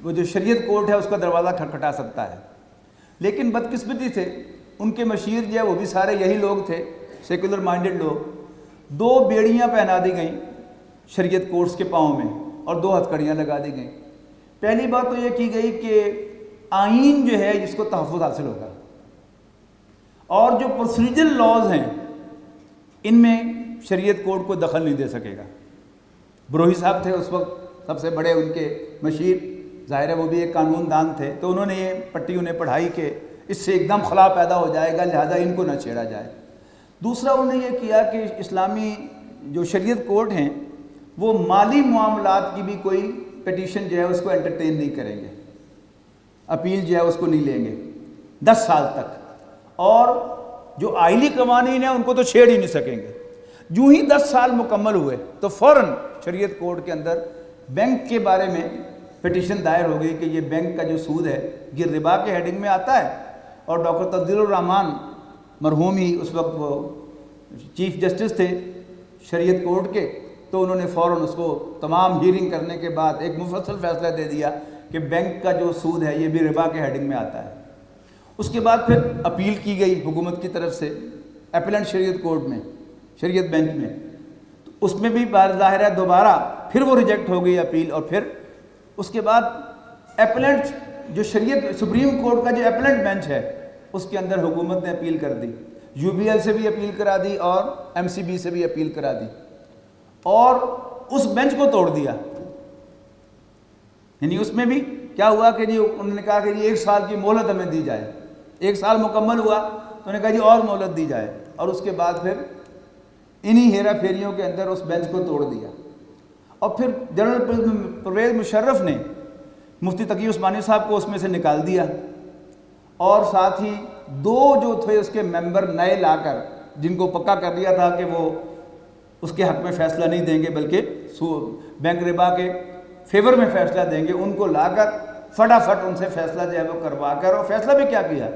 وہ جو شریعت کورٹ ہے اس کا دروازہ کھٹکھٹا سکتا ہے۔ لیکن بدقسمتی سے ان کے مشیر جو ہے وہ بھی سارے یہی لوگ تھے، سیکولر مائنڈڈ لوگ۔ 2 بیڑیاں پہنا دی گئیں شریعت کورٹس کے پاؤں میں، اور 2 ہتھکڑیاں لگا دی گئیں۔ پہلی بات تو یہ کی گئی کہ آئین جو ہے اس کو تحفظ حاصل ہوگا، اور جو پروسیجرل لاز ہیں ان میں شریعت کورٹ کو دخل نہیں دے سکے گا۔ بروہی صاحب تھے اس وقت سب سے بڑے ان کے مشیر، ظاہر ہے وہ بھی ایک قانون دان تھے، تو انہوں نے یہ پٹی انہیں پڑھائی کہ اس سے ایک دم خلا پیدا ہو جائے گا، لہذا ان کو نہ چھیڑا جائے۔ دوسرا انہوں نے یہ کیا کہ اسلامی جو شریعت کورٹ ہیں وہ مالی معاملات کی بھی کوئی پٹیشن جو ہے اس کو انٹرٹین نہیں کریں گے، اپیل جو ہے اس کو نہیں لیں گے 10 سال تک، اور جو آئلی قوانین ہیں ان کو تو چھیڑ ہی نہیں سکیں گے۔ جو ہی 10 سال مکمل ہوئے تو فوراً شریعت کورٹ کے اندر بینک کے بارے میں پٹیشن دائر ہو گئی کہ یہ بینک کا جو سود ہے یہ ربا کے ہیڈنگ میں آتا ہے، اور ڈاکٹر تفضیل الرحمان مرحوم ہی اس وقت وہ چیف جسٹس تھے شریعت کورٹ کے، تو انہوں نے فوراً اس کو تمام ہیرنگ کرنے کے بعد ایک مفصل فیصلہ دے دیا کہ بینک کا جو سود ہے یہ بھی ربا کے ہیڈنگ میں آتا ہے۔ اس کے بعد پھر اپیل کی گئی حکومت کی طرف سے ایپیلنٹ شریعت کورٹ میں، شریعت بینچ میں، تو اس میں بھی ظاہر ہے دوبارہ پھر وہ ریجیکٹ ہو گئی اپیل، اور پھر اس کے بعد ایپیلنٹ جو شریعت سپریم کورٹ کا جو ایپیلنٹ بینچ ہے اس کے اندر حکومت نے اپیل کر دی، یو بی ایل سے بھی اپیل کرا دی اور ایم سی بی سے بھی اپیل کرا دی، اور اس بینچ کو توڑ دیا۔ یعنی اس میں بھی کیا ہوا کہ جی انہوں نے کہا کہ جی 1 سال کی مہلت ہمیں دی جائے، 1 سال مکمل ہوا تو انہوں نے کہا جی اور مہلت دی جائے، اور اس کے بعد پھر انہی ہیرا پھیریوں کے اندر اس بینچ کو توڑ دیا۔ اور پھر جنرل پرویز مشرف نے مفتی تقی عثمانی صاحب کو اس میں سے نکال دیا، اور ساتھ ہی 2 جو تھے اس کے ممبر نئے لا کر، جن کو پکا کر دیا تھا کہ وہ اس کے حق میں فیصلہ نہیں دیں گے بلکہ بینک ربا کے فیور میں فیصلہ دیں گے، ان کو لا کر فٹافٹ ان سے فیصلہ جو ہے وہ کروا کر، اور فیصلہ بھی کیا کیا،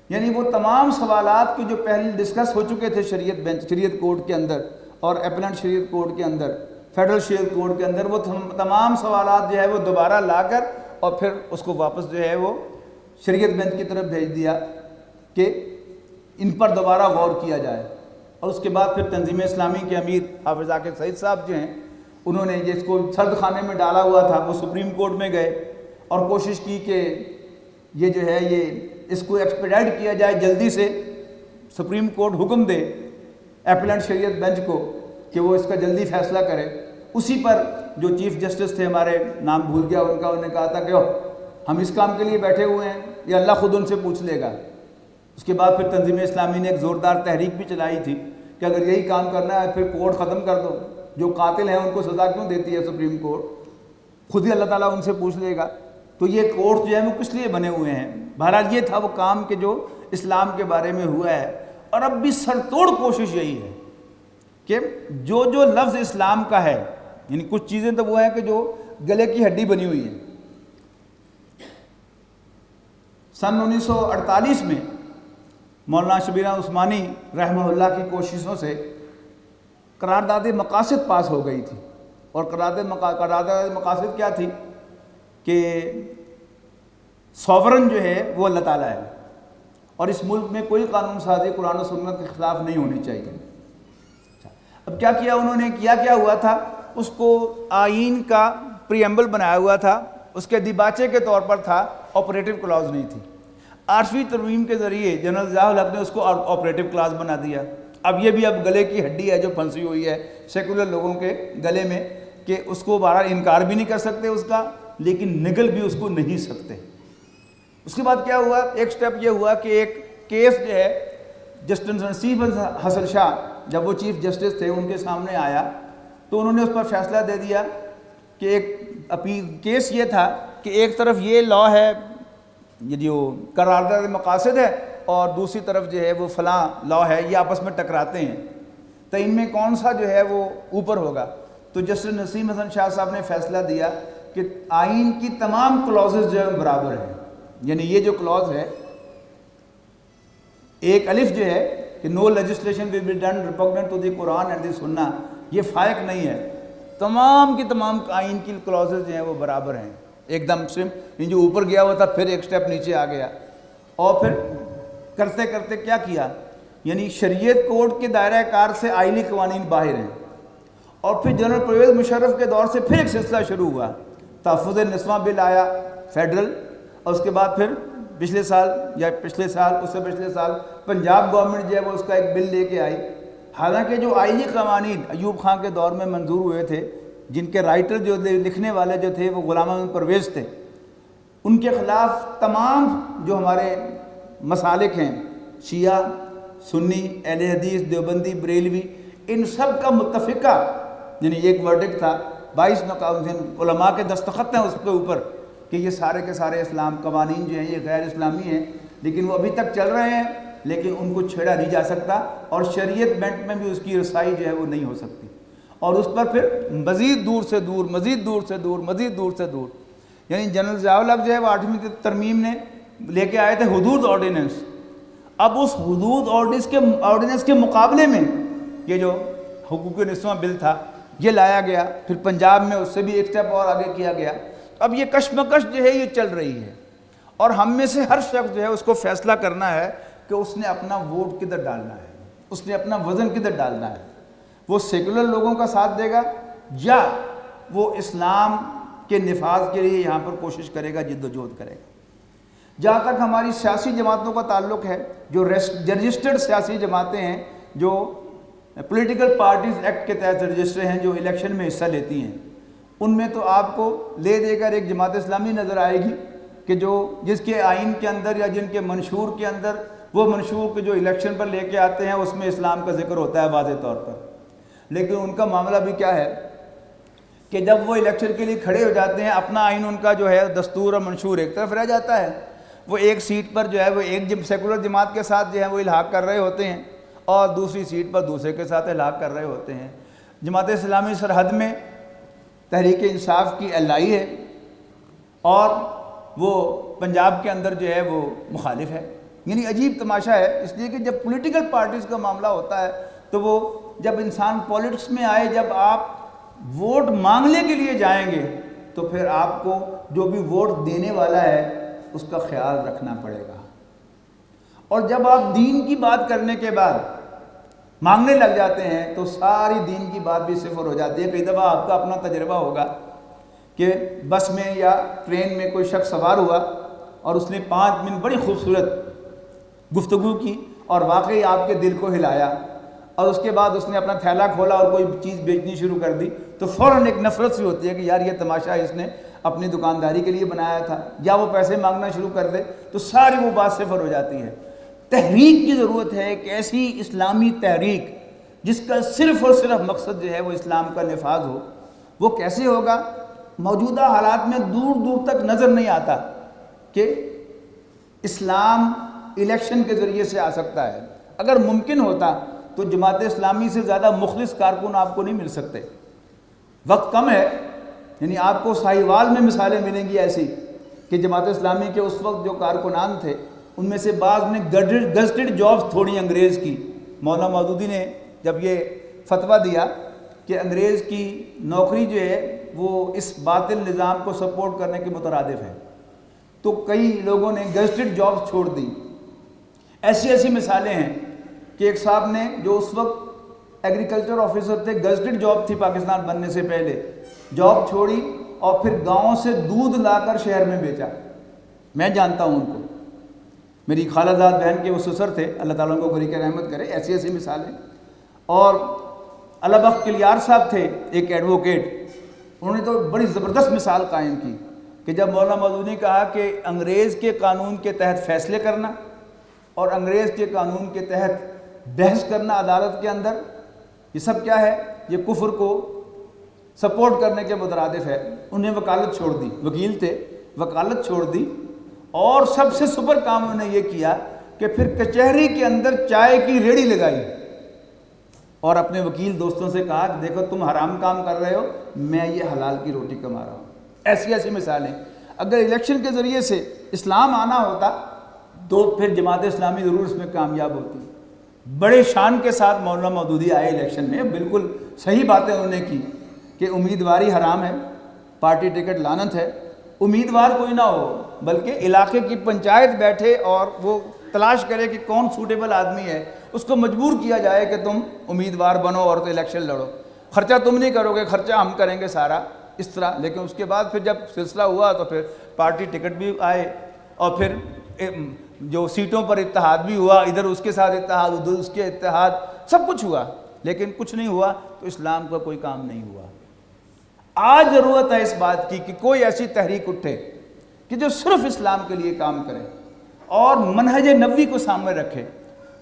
یعنی وہ تمام سوالات کی جو پہلے ڈسکس ہو چکے تھے شریعت کورٹ کے اندر اور ایپیلنٹ شریعت کورٹ کے اندر، فیڈرل شریعت کورٹ کے اندر، وہ تمام سوالات جو ہے وہ دوبارہ لا کر اور پھر اس کو واپس جو ہے وہ شریعت بینچ کی طرف بھیج دیا کہ ان پر دوبارہ غور کیا جائے۔ اور اس کے بعد پھر تنظیم اسلامی کے امیر حافظ عاقب سعید صاحب جو ہیں، انہوں نے جس کو سرد خانے میں ڈالا ہوا تھا، وہ سپریم کورٹ میں گئے اور کوشش کی کہ یہ جو ہے یہ اس کو ایکسپیڈائٹ کیا جائے، جلدی سے سپریم کورٹ حکم دے ایپلنٹ شریعت بینچ کو کہ وہ اس کا جلدی فیصلہ کرے۔ اسی پر جو چیف جسٹس تھے، ہمارے نام بھول گیا ان کا، انہوں نے کہا تھا کہ ہم اس کام کے لیے بیٹھے ہوئے ہیں، یہ اللہ خود ان سے پوچھ لے گا۔ اس کے بعد پھر تنظیم اسلامی نے ایک زوردار تحریک بھی چلائی تھی کہ اگر یہی کام کرنا ہے پھر کورٹ ختم کر دو، جو قاتل ہیں ان کو سزا کیوں دیتی ہے سپریم کورٹ، خود ہی اللہ تعالیٰ ان سے پوچھ لے گا۔ تو یہ کورٹ جو ہے وہ کس لیے بنے ہوئے ہیں؟ بہرحال یہ تھا وہ کام کہ جو اسلام کے بارے میں ہوا ہے، اور اب بھی سر توڑ کوشش یہی ہے کہ جو جو لفظ اسلام کا ہے، یعنی کچھ چیزیں تو وہ ہیں کہ جو گلے کی ہڈی بنی ہوئی ہیں۔ سن 1948 میں مولانا شبیر عثمانی رحمہ اللہ کی کوششوں سے قرارداد مقاصد پاس ہو گئی تھی، اور قرارداد مقاصد کیا تھی کہ سوورن جو ہے وہ اللہ تعالیٰ ہے، اور اس ملک میں کوئی قانون سازی قرآن و سنت کے خلاف نہیں ہونی چاہیے۔ اب کیا کیا انہوں نے، کیا ہوا تھا، اس کو آئین کا پریمبل بنایا ہوا تھا، اس کے دیباچے کے طور پر تھا، آپریٹو کلاز نہیں تھی۔ 8ویں ترمیم کے ذریعے جنرل ضیاء الحق نے اس کو آپریٹو کلاز بنا دیا۔ اب یہ بھی اب گلے کی ہڈی ہے جو پھنسی ہوئی ہے سیکولر لوگوں کے گلے میں، کہ اس کو بہرحال انکار بھی نہیں کر سکتے اس کا، لیکن نگل بھی اس کو نہیں سکتے۔ اس کے بعد کیا ہوا، ایک سٹیپ یہ ہوا کہ ایک کیس جو ہے جسٹس نصیب حسن شاہ، جب وہ چیف جسٹس تھے، ان کے سامنے آیا تو انہوں نے اس پر فیصلہ دے دیا کہ ایک کیس یہ تھا کہ ایک طرف یہ لا ہے، یہ جو قرارداد مقاصد ہے، اور دوسری طرف جو ہے وہ فلاں لا ہے، یہ آپس میں ٹکراتے ہیں، تو ان میں کون سا جو ہے وہ اوپر ہوگا؟ تو جسٹس نسیم حسن شاہ صاحب نے فیصلہ دیا کہ آئین کی تمام کلازز جو ہے برابر ہیں، یعنی یہ جو کلاز ہے، ایک الف جو ہے کہ no legislation will be done repugnant to the Quran and the Sunnah, یہ فائق نہیں ہے، تمام کی تمام آئین کی کلازز جو ہیں وہ برابر ہیں، ایک دم سم جو اوپر گیا ہوا تھا پھر ایک سٹیپ نیچے آ گیا، اور پھر کرتے کرتے کیا کیا، یعنی شریعت کوڈ کے دائرہ کار سے آئینی قوانین باہر ہیں، اور پھر جنرل پرویز مشرف کے دور سے پھر ایک سلسلہ شروع ہوا، تحفظ نسواں بل آیا فیڈرل، اور اس کے بعد پھر پچھلے سال یا پچھلے سال اس سے پچھلے سال پنجاب گورنمنٹ جو ہے وہ اس کا ایک بل لے کے آئی۔ حالانکہ جو آئینی قوانین ایوب خان کے دور میں منظور ہوئے تھے، جن کے رائٹر جو لکھنے والے جو تھے وہ غلام احمد پرویز تھے، ان کے خلاف تمام جو ہمارے مسالک ہیں، شیعہ، سنی، اہل حدیث، دیوبندی، بریلوی، ان سب کا متفقہ یعنی ایک ورڈکٹ تھا، 22 علماء کے دستخط ہیں اس کے اوپر کہ یہ سارے کے سارے اسلام قوانین جو ہیں یہ غیر اسلامی ہیں، لیکن وہ ابھی تک چل رہے ہیں، لیکن ان کو چھیڑا نہیں جا سکتا، اور شریعت بینٹ میں بھی اس کی رسائی جو ہے وہ نہیں ہو سکتی، اور اس پر پھر مزید دور سے دور، مزید دور سے دور، مزید دور سے دور، یعنی جنرل ضیاء الحق جو ہے وہ 8ویں ترمیم نے لے کے آئے تھے حدود آرڈیننس۔ اب اس حدود آرڈیننس کے مقابلے میں یہ جو حقوق نسواں بل تھا یہ لایا گیا، پھر پنجاب میں اس سے بھی ایک سٹیپ اور آگے کیا گیا۔ اب یہ کشمکش جو ہے یہ چل رہی ہے، اور ہم میں سے ہر شخص جو ہے اس کو فیصلہ کرنا ہے کہ اس نے اپنا ووٹ کدھر ڈالنا ہے، اس نے اپنا وزن کدھر ڈالنا ہے، وہ سیکولر لوگوں کا ساتھ دے گا یا وہ اسلام کے نفاذ کے لیے یہاں پر کوشش کرے گا، جد و جہد کرے گا۔ جہاں تک ہماری سیاسی جماعتوں کا تعلق ہے، جو رجسٹرڈ سیاسی جماعتیں ہیں، جو پولیٹیکل پارٹیز ایکٹ کے تحت رجسٹر ہیں، جو الیکشن میں حصہ لیتی ہیں، ان میں تو آپ کو لے دے کر ایک جماعت اسلامی نظر آئے گی کہ جس کے آئین کے اندر یا جن کے منشور کے اندر، وہ منشور کے جو الیکشن پر لے کے آتے ہیں اس میں اسلام کا ذکر ہوتا ہے واضح طور پر، لیکن ان کا معاملہ بھی کیا ہے کہ جب وہ الیکشن کے لیے کھڑے ہو جاتے ہیں، اپنا آئین ان کا جو ہے دستور اور منشور ایک طرف رہ جاتا ہے، وہ ایک سیٹ پر جو ہے وہ ایک سیکولر جماعت کے ساتھ جو ہے وہ الحاق کر رہے ہوتے ہیں، اور دوسری سیٹ پر دوسرے کے ساتھ الحاق کر رہے ہوتے ہیں۔ جماعت اسلامی سرحد میں تحریک انصاف کی الائی ہے، اور وہ پنجاب کے اندر جو ہے وہ مخالف ہے، یعنی عجیب تماشا ہے، اس لیے کہ جب پولیٹیکل پارٹیز کا معاملہ ہوتا ہے تو وہ جب انسان پولیٹکس میں آئے، جب آپ ووٹ مانگنے کے لیے جائیں گے تو پھر آپ کو جو بھی ووٹ دینے والا ہے اس کا خیال رکھنا پڑے گا، اور جب آپ دین کی بات کرنے کے بعد مانگنے لگ جاتے ہیں تو ساری دین کی بات بھی صفر ہو جاتی ہے۔ کئی دفعہ آپ کا اپنا تجربہ ہوگا کہ بس میں یا ٹرین میں کوئی شخص سوار ہوا اور اس نے 5 منٹ بڑی خوبصورت گفتگو کی اور واقعی آپ کے دل کو ہلایا، اور اس کے بعد اس نے اپنا تھیلا کھولا اور کوئی چیز بیچنی شروع کر دی، تو فوراً ایک نفرت سی ہوتی ہے کہ یار یہ تماشا اس نے اپنی دکانداری کے لیے بنایا تھا، یا وہ پیسے مانگنا شروع کر دے تو ساری وہ بات صفر ہو جاتی ہے۔ تحریک کی ضرورت ہے، ایک ایسی اسلامی تحریک جس کا صرف اور صرف مقصد جو ہے وہ اسلام کا نفاذ ہو۔ وہ کیسے ہوگا؟ موجودہ حالات میں دور دور تک نظر نہیں آتا کہ اسلام الیکشن کے ذریعے سے آ سکتا ہے۔ اگر ممکن ہوتا تو جماعت اسلامی سے زیادہ مخلص کارکن آپ کو نہیں مل سکتے۔ وقت کم ہے، یعنی آپ کو ساہیوال میں مثالیں ملیں گی ایسی کہ جماعت اسلامی کے اس وقت جو کارکنان تھے ان میں سے بعض نے گزٹڈ جابز تھوڑی انگریز کی۔ مولانا مودودی نے جب یہ فتویٰ دیا کہ انگریز کی نوکری جو ہے وہ اس باطل نظام کو سپورٹ کرنے کے مترادف ہے، تو کئی لوگوں نے گزٹڈ جابز چھوڑ دی۔ ایسی ایسی مثالیں ہیں کہ ایک صاحب نے جو اس وقت ایگریکلچر آفیسر تھے، گزٹڈ جاب تھی پاکستان بننے سے پہلے، جاب چھوڑی اور پھر گاؤں سے دودھ لا کر شہر میں بیچا۔ میں جانتا ہوں ان کو، میری خالہ زاد بہن کے وہ سسر تھے، اللہ تعالیٰ ان کو غریق رحمت کرے۔ ایسی ایسی مثالیں۔ اور علب بخت کلیار صاحب تھے ایک ایڈوکیٹ، انہوں نے تو بڑی زبردست مثال قائم کی کہ جب مولانا مودودی نے کہا کہ انگریز کے قانون کے تحت فیصلے کرنا اور انگریز کے قانون کے تحت بحث کرنا عدالت کے اندر، یہ سب کیا ہے؟ یہ کفر کو سپورٹ کرنے کے مترادف ہے۔ انہیں وکالت چھوڑ دی، وکیل تھے، وکالت چھوڑ دی، اور سب سے سپر کام انہوں نے یہ کیا کہ پھر کچہری کے اندر چائے کی ریڑھی لگائی اور اپنے وکیل دوستوں سے کہا کہ دیکھو تم حرام کام کر رہے ہو، میں یہ حلال کی روٹی کما رہا ہوں۔ ایسی ایسی مثالیں۔ اگر الیکشن کے ذریعے سے اسلام آنا ہوتا تو پھر جماعت اسلامی ضرور اس میں کامیاب ہوتی۔ بڑے شان کے ساتھ مولانا مودودی آئے الیکشن میں، بالکل صحیح باتیں انہوں نے کی کہ امیدواری حرام ہے، پارٹی ٹکٹ لعنت ہے، امیدوار کوئی نہ ہو بلکہ علاقے کی پنچایت بیٹھے اور وہ تلاش کرے کہ کون سوٹیبل آدمی ہے، اس کو مجبور کیا جائے کہ تم امیدوار بنو اور تو الیکشن لڑو، خرچہ تم نہیں کرو گے، خرچہ ہم کریں گے سارا، اس طرح۔ لیکن اس کے بعد پھر جب سلسلہ ہوا تو پھر پارٹی ٹکٹ بھی آئے اور پھر جو سیٹوں پر اتحاد بھی ہوا، ادھر اس کے ساتھ اتحاد، ادھر اس کے اتحاد، سب کچھ ہوا، لیکن کچھ نہیں ہوا تو اسلام کا کوئی کام نہیں ہوا۔ آج ضرورت ہے اس بات کی کہ کوئی ایسی تحریک اٹھے کہ جو صرف اسلام کے لیے کام کرے اور منہج نبوی کو سامنے رکھے۔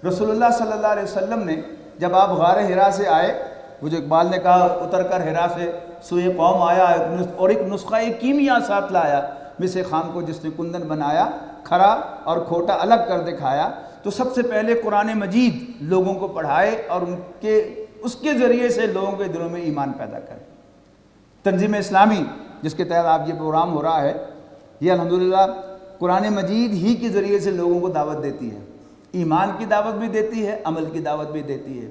رسول اللہ صلی اللہ علیہ وسلم نے جب آپ غار حرا سے آئے، وہ جو اقبال نے کہا اتر کر حرا سے سوئے قوم آیا اور ایک نسخہ کیمیا ساتھ لایا، مس خام کو جس نے کندن بنایا، کھرا اور کھوٹا الگ کر دکھایا، تو سب سے پہلے قرآن مجید لوگوں کو پڑھائے اور اس کے ذریعے سے لوگوں کے دلوں میں ایمان پیدا کرے۔ تنظیم اسلامی جس کے تحت آپ یہ پروگرام ہو رہا ہے، یہ الحمدللہ قرآن مجید ہی کے ذریعے سے لوگوں کو دعوت دیتی ہے، ایمان کی دعوت بھی دیتی ہے، عمل کی دعوت بھی دیتی ہے،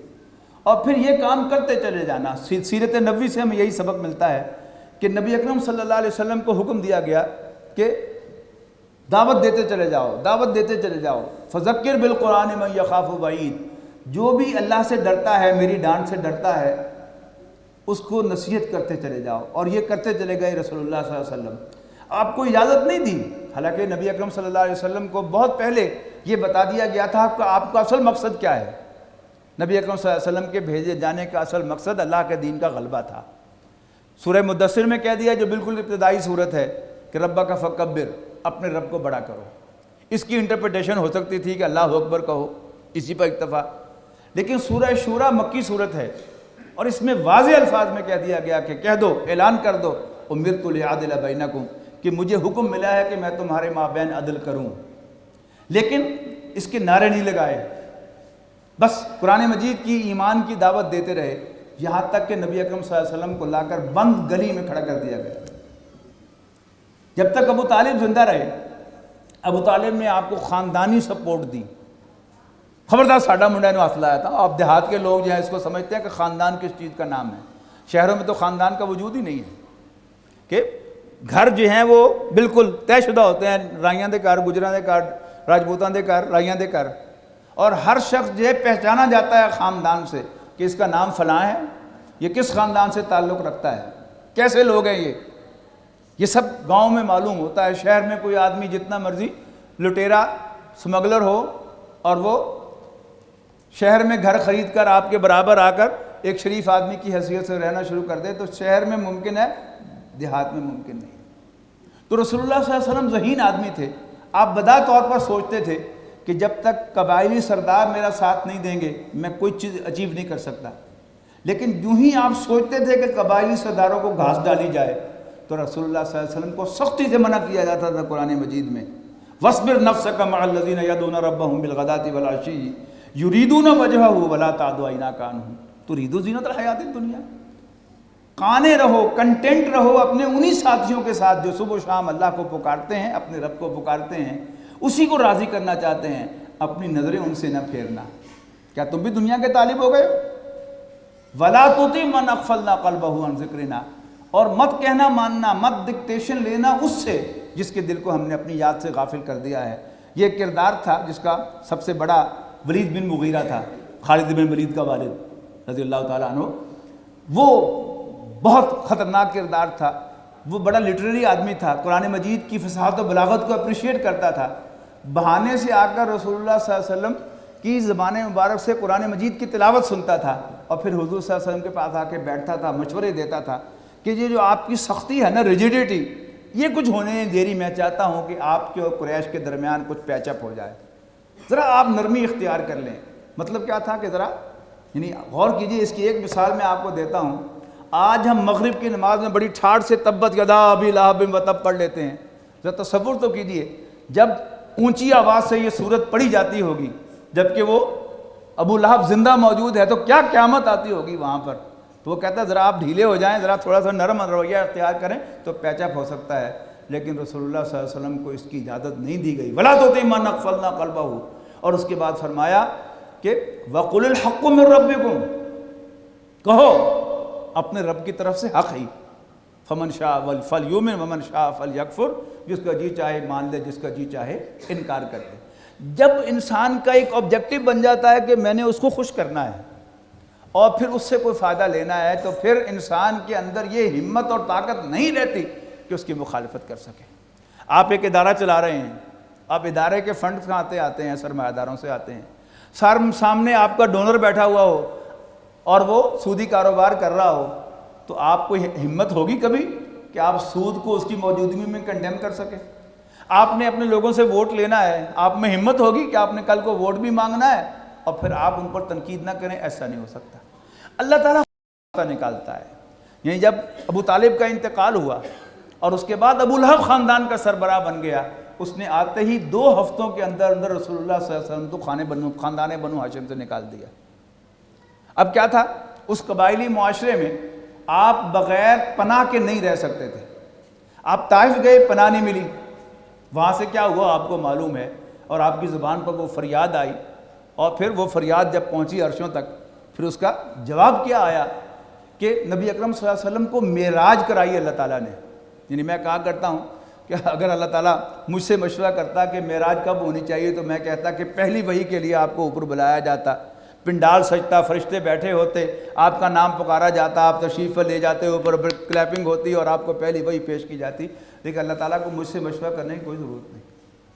اور پھر یہ کام کرتے چلے جانا۔ سیرت نبوی سے ہمیں یہی سبق ملتا ہے کہ نبی اکرم صلی اللہ علیہ وسلم کو حکم دیا گیا کہ دعوت دیتے چلے جاؤ، دعوت دیتے چلے جاؤ۔ فذکر بالقرآن من یخاف وعید، جو بھی اللہ سے ڈرتا ہے، میری ڈانٹ سے ڈرتا ہے، اس کو نصیحت کرتے چلے جاؤ۔ اور یہ کرتے چلے گئے رسول اللہ صلی اللہ علیہ وسلم۔ آپ کو اجازت نہیں دی، حالانکہ نبی اکرم صلی اللہ علیہ وسلم کو بہت پہلے یہ بتا دیا گیا تھا آپ کا اصل مقصد کیا ہے۔ نبی اکرم صلی اللہ علیہ وسلم کے بھیجے جانے کا اصل مقصد اللہ کے دین کا غلبہ تھا۔ سورہ مدثر میں کہہ دیا، جو بالکل ابتدائی صورت ہے، کہ ربک فکبر، اپنے رب کو بڑا کرو۔ اس کی انٹرپریٹیشن ہو سکتی تھی کہ اللہ اکبر کہو، اسی پر اکتفا، لیکن سورہ شورا مکی صورت ہے اور اس میں واضح الفاظ میں کہہ دیا گیا کہ کہہ دو، اعلان کر دو، امرت لأعدل بینکم، کہ مجھے حکم ملا ہے کہ میں تمہارے مابین عدل کروں۔ لیکن اس کے نعرے نہیں لگائے، بس قرآن مجید کی ایمان کی دعوت دیتے رہے، یہاں تک کہ نبی اکرم صلی اللہ علیہ وسلم کو لا کر بند گلی میں کھڑا کر دیا گیا۔ جب تک ابو طالب زندہ رہے، ابو طالب نے آپ کو خاندانی سپورٹ دی، خبردار ساڈا منڈا نے ہاتھ لایا تھا۔ آپ دیہات کے لوگ جو ہیں اس کو سمجھتے ہیں کہ خاندان کس چیز کا نام ہے، شہروں میں تو خاندان کا وجود ہی نہیں ہے، کہ گھر جو ہیں وہ بالکل طے شدہ ہوتے ہیں، رائیاں دے گھر، گجراں دے گھر، راجپوتاں دے گھر، رائیاں دے گھر، اور ہر شخص جو ہے پہچانا جاتا ہے خاندان سے کہ اس کا نام فلاں ہے، یہ کس خاندان سے تعلق رکھتا ہے، کیسے لوگ ہیں یہ سب گاؤں میں معلوم ہوتا ہے۔ شہر میں کوئی آدمی جتنا مرضی لٹیرا سمگلر ہو اور وہ شہر میں گھر خرید کر آپ کے برابر آ کر ایک شریف آدمی کی حیثیت سے رہنا شروع کر دے تو شہر میں ممکن ہے، دیہات میں ممکن نہیں۔ تو رسول اللہ صلی اللہ علیہ وسلم ذہین آدمی تھے۔ آپ بدا طور پر سوچتے تھے کہ جب تک قبائلی سردار میرا ساتھ نہیں دیں گے میں کوئی چیز اچیو نہیں کر سکتا، لیکن یوں ہی آپ سوچتے تھے کہ قبائلی سرداروں کو گھاس ڈالی جائے تو رسول اللہ صلی اللہ علیہ وسلم کو سختی سے منع کیا جاتا تھا قرآن مجید میں، وَاصْبِرْ نَفْسَكَ مَعَ الَّذِينَ يَدْعُونَ رَبَّهُمْ بِالْغَدَاةِ وَالْعَشِيِّ يُرِيدُونَ وَجْهَهُ وَلَا تَعْدُ عَيْنَاكَ عَنْهُمْ تُرِيدُ زِينَةَ الْحَيَاةِ الدُّنْيَا۔ قانے رہو، کنٹینٹ رہو اپنے انہی ساتھیوں کے ساتھ جو صبح و شام اللہ کو پکارتے ہیں، اپنے رب کو پکارتے ہیں، اسی کو راضی کرنا چاہتے ہیں، اپنی نظریں ان سے نہ پھیرنا۔ کیا تم بھی دنیا کے طالب ہو گئے؟ وَلَا تُطِعْ مَنْ أَغْفَلْنَا قَلْبَهُ عَنْ ذِكْرِنَا، اور مت کہنا ماننا، مت ڈکٹیشن لینا اس سے جس کے دل کو ہم نے اپنی یاد سے غافل کر دیا ہے۔ یہ کردار تھا جس کا سب سے بڑا ولید بن مغیرہ تھا، خالد بن ولید کا والد رضی اللہ تعالیٰ عنہ۔ وہ بہت خطرناک کردار تھا، وہ بڑا لٹریری آدمی تھا، قرآن مجید کی فصاحت و بلاغت کو اپریشیٹ کرتا تھا۔ بہانے سے آ کر رسول اللہ صلی اللہ علیہ وسلم کی زبان مبارک سے قرآن مجید کی تلاوت سنتا تھا اور پھر حضور صلی اللہ علیہ وسلم کے پاس آ کے بیٹھتا تھا، مشورے دیتا تھا کہ یہ جو آپ کی سختی ہے نا، ریجیڈیٹی، یہ کچھ ہونے نہیں دے رہی، میں چاہتا ہوں کہ آپ کے اور قریش کے درمیان کچھ پیچ اپ ہو جائے، ذرا آپ نرمی اختیار کر لیں۔ مطلب کیا تھا کہ ذرا یعنی غور کیجئے، اس کی ایک مثال میں آپ کو دیتا ہوں۔ آج ہم مغرب کی نماز میں بڑی ٹھاٹھ سے تبت یدا ابی لہب وتب پڑھ لیتے ہیں، ذرا تصور تو کیجئے جب اونچی آواز سے یہ سورت پڑھی جاتی ہوگی جبکہ وہ ابو لہب زندہ موجود ہے تو کیا قیامت آتی ہوگی وہاں پر۔ تو وہ کہتا ہے ذرا آپ ڈھیلے ہو جائیں، ذرا تھوڑا سا نرم رویہ اختیار کریں تو پیچ اپ ہو سکتا ہے، لیکن رسول اللہ صلی اللہ علیہ وسلم کو اس کی اجازت نہیں دی گئی۔ وَلَا تُطِعْ مَنْ أَغْفَلْنَا قَلْبَهُ، اور اس کے بعد فرمایا کہ وَقُلِ الْحَقُّ مِنْ رَبِّكُمْ، کہو اپنے رب کی طرف سے حق ہی، فَمَنْ شَاءَ فَلْيُؤْمِنْ وَمَنْ شَاءَ فَلْيَكْفُرْ، جس کا جی چاہے مان لے، جس کا جی چاہے انکار کر دے۔ جب انسان کا ایک آبجیکٹو بن جاتا ہے کہ میں نے اس کو خوش کرنا ہے اور پھر اس سے کوئی فائدہ لینا ہے تو پھر انسان کے اندر یہ ہمت اور طاقت نہیں رہتی کہ اس کی مخالفت کر سکے۔ آپ ایک ادارہ چلا رہے ہیں، آپ ادارے کے فنڈ کہاں سے آتے ہیں؟ سرمایہ داروں سے آتے ہیں۔ سامنے آپ کا ڈونر بیٹھا ہوا ہو اور وہ سودی کاروبار کر رہا ہو تو آپ کو ہمت ہوگی کبھی کہ آپ سود کو اس کی موجودگی میں کنڈیم کر سکیں؟ آپ نے اپنے لوگوں سے ووٹ لینا ہے، آپ میں ہمت ہوگی کہ آپ نے کل کو ووٹ بھی مانگنا ہے اور پھر آپ ان پر تنقید نہ کریں؟ ایسا نہیں ہو سکتا۔ اللہ تعالیٰ نکالتا ہے۔ یعنی جب ابو طالب کا انتقال ہوا اور اس کے بعد ابو لہب خاندان کا سربراہ بن گیا، اس نے آتے ہی 2 ہفتوں کے اندر رسول اللہ صلی اللہ علیہ وسلم کو خاندان بنو ہاشم سے نکال دیا۔ اب کیا تھا؟ اس قبائلی معاشرے میں آپ بغیر پناہ کے نہیں رہ سکتے تھے۔ آپ طائف گئے، پناہ نہیں ملی، وہاں سے کیا ہوا آپ کو معلوم ہے، اور آپ کی زبان پر وہ فریاد آئی، اور پھر وہ فریاد جب پہنچی عرشوں تک، پھر اس کا جواب کیا آیا کہ نبی اکرم صلی اللہ علیہ وسلم کو معراج کرائی اللہ تعالیٰ نے۔ یعنی میں کہا کرتا ہوں کہ اگر اللہ تعالیٰ مجھ سے مشورہ کرتا کہ معراج کب ہونی چاہیے تو میں کہتا کہ پہلی وحی کے لیے آپ کو اوپر بلایا جاتا، پنڈال سجتا، فرشتے بیٹھے ہوتے، آپ کا نام پکارا جاتا، آپ تشریف لے جاتے، اوپر کلیپنگ ہوتی اور آپ کو پہلی وحی پیش کی جاتی۔ لیکن اللہ تعالیٰ کو مجھ سے مشورہ کرنے کی کوئی ضرورت نہیں،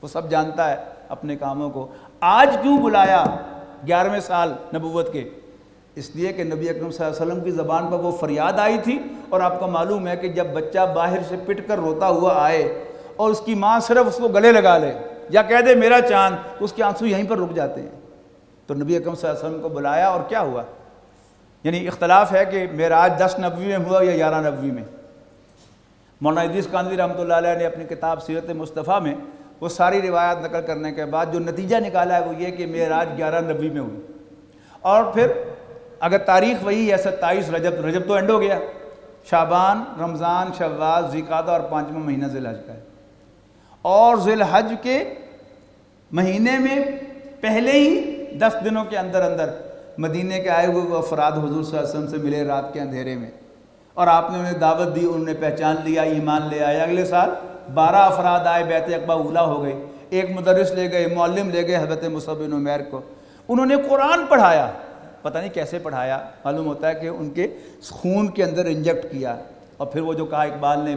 وہ سب جانتا ہے اپنے کاموں کو۔ آج کیوں بلایا 11ویں سال نبوت کے؟ اس لیے کہ نبی اکرم صلی اللہ علیہ وسلم کی زبان پر وہ فریاد آئی تھی، اور آپ کو معلوم ہے کہ جب بچہ باہر سے پٹ کر روتا ہوا آئے اور اس کی ماں صرف اس کو گلے لگا لے یا کہہ دے میرا چاند، تو اس کے آنسو یہیں پر رک جاتے ہیں۔ تو نبی اکرم صلی اللہ علیہ وسلم کو بلایا اور کیا ہوا؟ یعنی اختلاف ہے کہ معراج 10 نبوی میں ہوا یا 11 نبوی میں۔ مولانا ادریس کاندھی رحمۃ اللہ علیہ نے اپنی کتاب سیرت مصطفیٰ میں وہ ساری روایات نقل کرنے کے بعد جو نتیجہ نکالا ہے وہ یہ کہ معراج 11 نبوی میں ہوئی۔ اور پھر اگر تاریخ وہی ہے 27 رجب تو اینڈ ہو گیا، شعبان، رمضان، شوال، ذوالقعدہ اور 5واں مہینہ ذی الحج کا ہے، اور ذی الحج کے مہینے میں پہلے ہی 10 دنوں کے اندر اندر مدینے کے آئے ہوئے وہ افراد حضور صلی اللہ علیہ وسلم سے ملے رات کے اندھیرے میں، اور آپ نے انہیں دعوت دی، انہوں نے پہچان لیا، ایمان لے آئے۔ اگلے سال 12 افراد آئے، بیعت عقبہ اولیٰ ہو گئے، ایک مدرس لے گئے، معلم لے گئے حضرت مصعب بن عمیر کو۔ انہوں نے قرآن پڑھایا، پتہ نہیں کیسے پڑھایا، معلوم ہوتا ہے کہ ان کے خون کے اندر انجیکٹ کیا، اور پھر وہ جو کہا اقبال نے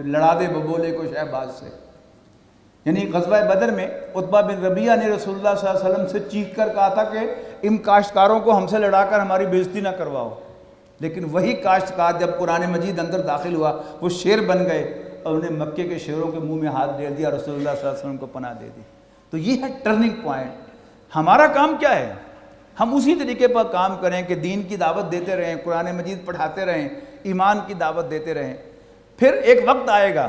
لڑا دے ببولے کو شہباز سے، یعنی غزوہ بدر میں عتبہ بن ربیعہ نے رسول اللہ صلی اللہ علیہ وسلم سے چیخ کر کہا تھا کہ ان کاشتکاروں کو ہم سے لڑا کر ہماری بےزتی نہ کرواؤ، لیکن وہی کاشتکار جب قرآن مجید اندر داخل ہوا وہ شیر بن گئے، اور انہیں مکے کے شیروں کے منہ میں ہاتھ ڈال دیا، رسول اللہ صلی اللہ علیہ وسلم کو پناہ دے دی۔ تو یہ ہے ٹرننگ پوائنٹ۔ ہمارا کام کیا ہے؟ ہم اسی طریقے پر کام کریں کہ دین کی دعوت دیتے رہیں، قرآن مجید پڑھاتے رہیں، ایمان کی دعوت دیتے رہیں۔ پھر ایک وقت آئے گا،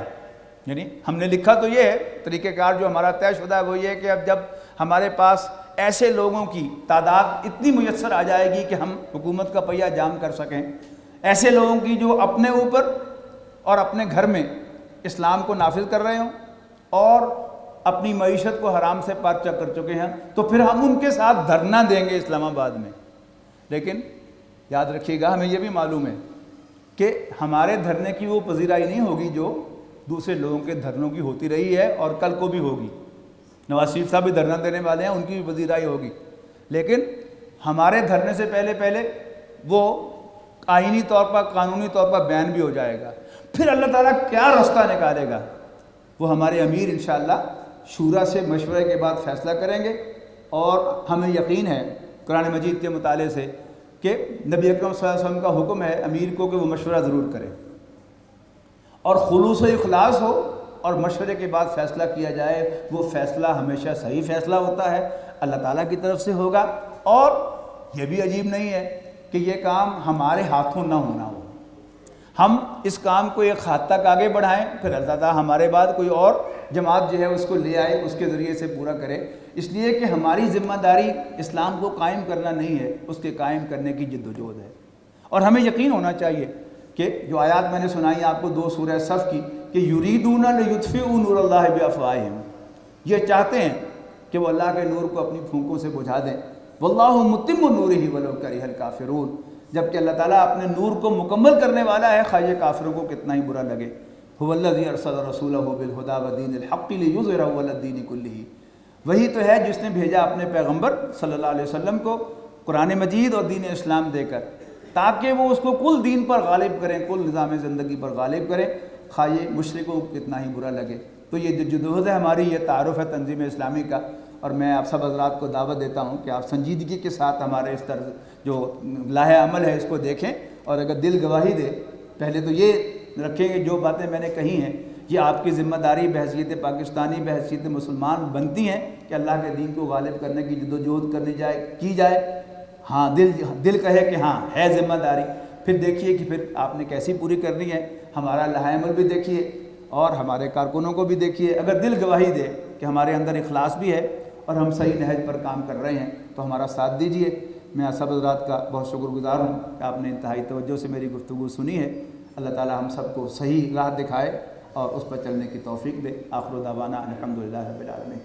یعنی ہم نے لکھا تو یہ ہے، طریقہ کار جو ہمارا طے شدہ ہے وہ یہ ہے کہ اب جب ہمارے پاس ایسے لوگوں کی تعداد اتنی میسر آ جائے گی کہ ہم حکومت کا پہیہ جام کر سکیں، ایسے لوگوں کی جو اپنے اوپر اور اپنے گھر میں اسلام کو نافذ کر رہے ہوں اور اپنی معیشت کو حرام سے پاک کر چکے ہیں، تو پھر ہم ان کے ساتھ دھرنا دیں گے اسلام آباد میں۔ لیکن یاد رکھیے گا، ہمیں یہ بھی معلوم ہے کہ ہمارے دھرنے کی وہ پذیرائی نہیں ہوگی جو دوسرے لوگوں کے دھرنوں کی ہوتی رہی ہے اور کل کو بھی ہوگی۔ نواز شریف صاحب بھی دھرنا دینے والے ہیں، ان کی بھی پذیرائی ہوگی، لیکن ہمارے دھرنے سے پہلے وہ آئینی طور پر، قانونی طور پر بیان بھی ہو جائے گا۔ پھر اللہ تعالیٰ کیا راستہ نکالے گا وہ ہمارے امیر انشاءاللہ شورا سے مشورے کے بعد فیصلہ کریں گے، اور ہمیں یقین ہے قرآن مجید کے مطالعے سے کہ نبی اکرم صلی اللہ علیہ وسلم کا حکم ہے امیر کو کہ وہ مشورہ ضرور کرے، اور خلوص و اخلاص ہو اور مشورے کے بعد فیصلہ کیا جائے، وہ فیصلہ ہمیشہ صحیح فیصلہ ہوتا ہے، اللہ تعالیٰ کی طرف سے ہوگا۔ اور یہ بھی عجیب نہیں ہے کہ یہ کام ہمارے ہاتھوں نہ ہونا ہو، ہم اس کام کو ایک حد تک آگے بڑھائیں، پھر اللہ تعالیٰ ہمارے بعد کوئی اور جماعت جو ہے اس کو لے آئے، اس کے ذریعے سے پورا کرے، اس لیے کہ ہماری ذمہ داری اسلام کو قائم کرنا نہیں ہے، اس کے قائم کرنے کی جد و جہد ہے۔ اور ہمیں یقین ہونا چاہیے کہ جو آیات میں نے سنائی آپ کو 2 سورہ صف کی، کہ یریدون لیطفئوا نور اللہ بافواہہم، یہ چاہتے ہیں کہ وہ اللہ کے نور کو اپنی پھونکوں سے بجھا دیں، واللہ متم نورہ ولو کرہ الکافرون، جبکہ اللہ تعالیٰ اپنے نور کو مکمل کرنے والا ہے، خواہ یہ کافروں کو کتنا ہی برا لگے۔ هو الذی ارسل رسولہ بالہدی ودین الحق لیظہرہ علی الدین کلہ، وہی تو ہے جس نے بھیجا اپنے پیغمبر صلی اللہ علیہ وسلم کو قرآن مجید اور دین اسلام دے کر، تاکہ وہ اس کو کل دین پر غالب کریں، کل نظام زندگی پر غالب کریں، خواہ یہ مشرکوں کو کتنا ہی برا لگے۔ تو یہ جدوجہد ہے ہماری، یہ تعارف ہے تنظیم اسلامی کا، اور میں آپ سب حضرات کو دعوت دیتا ہوں کہ آپ سنجیدگی کے ساتھ ہمارے اس طرز جو لاہ عمل ہے اس کو دیکھیں، اور اگر دل گواہی دے، پہلے تو یہ رکھیں کہ جو باتیں میں نے کہی ہیں یہ آپ کی ذمہ داری بحیثیت پاکستانی، بحیثیت مسلمان بنتی ہیں کہ اللہ کے دین کو غالب کرنے کی جدوجہد کی جائے۔ ہاں دل کہے کہ ہاں ہے ذمہ داری، پھر دیکھیے کہ پھر آپ نے کیسی پوری کرنی ہے، ہمارا لاہ عمل بھی دیکھیے اور ہمارے کارکنوں کو بھی دیکھیے۔ اگر دل گواہی دے کہ ہمارے اندر اخلاص بھی ہے اور ہم صحیح نہج پر کام کر رہے ہیں تو ہمارا ساتھ دیجیے۔ میں سب حضرات کا بہت شکر گزار ہوں کہ آپ نے انتہائی توجہ سے میری گفتگو سنی ہے۔ اللہ تعالی ہم سب کو صحیح راہ دکھائے اور اس پر چلنے کی توفیق دے۔ آخر دعوانا الحمدللہ رب العالمین۔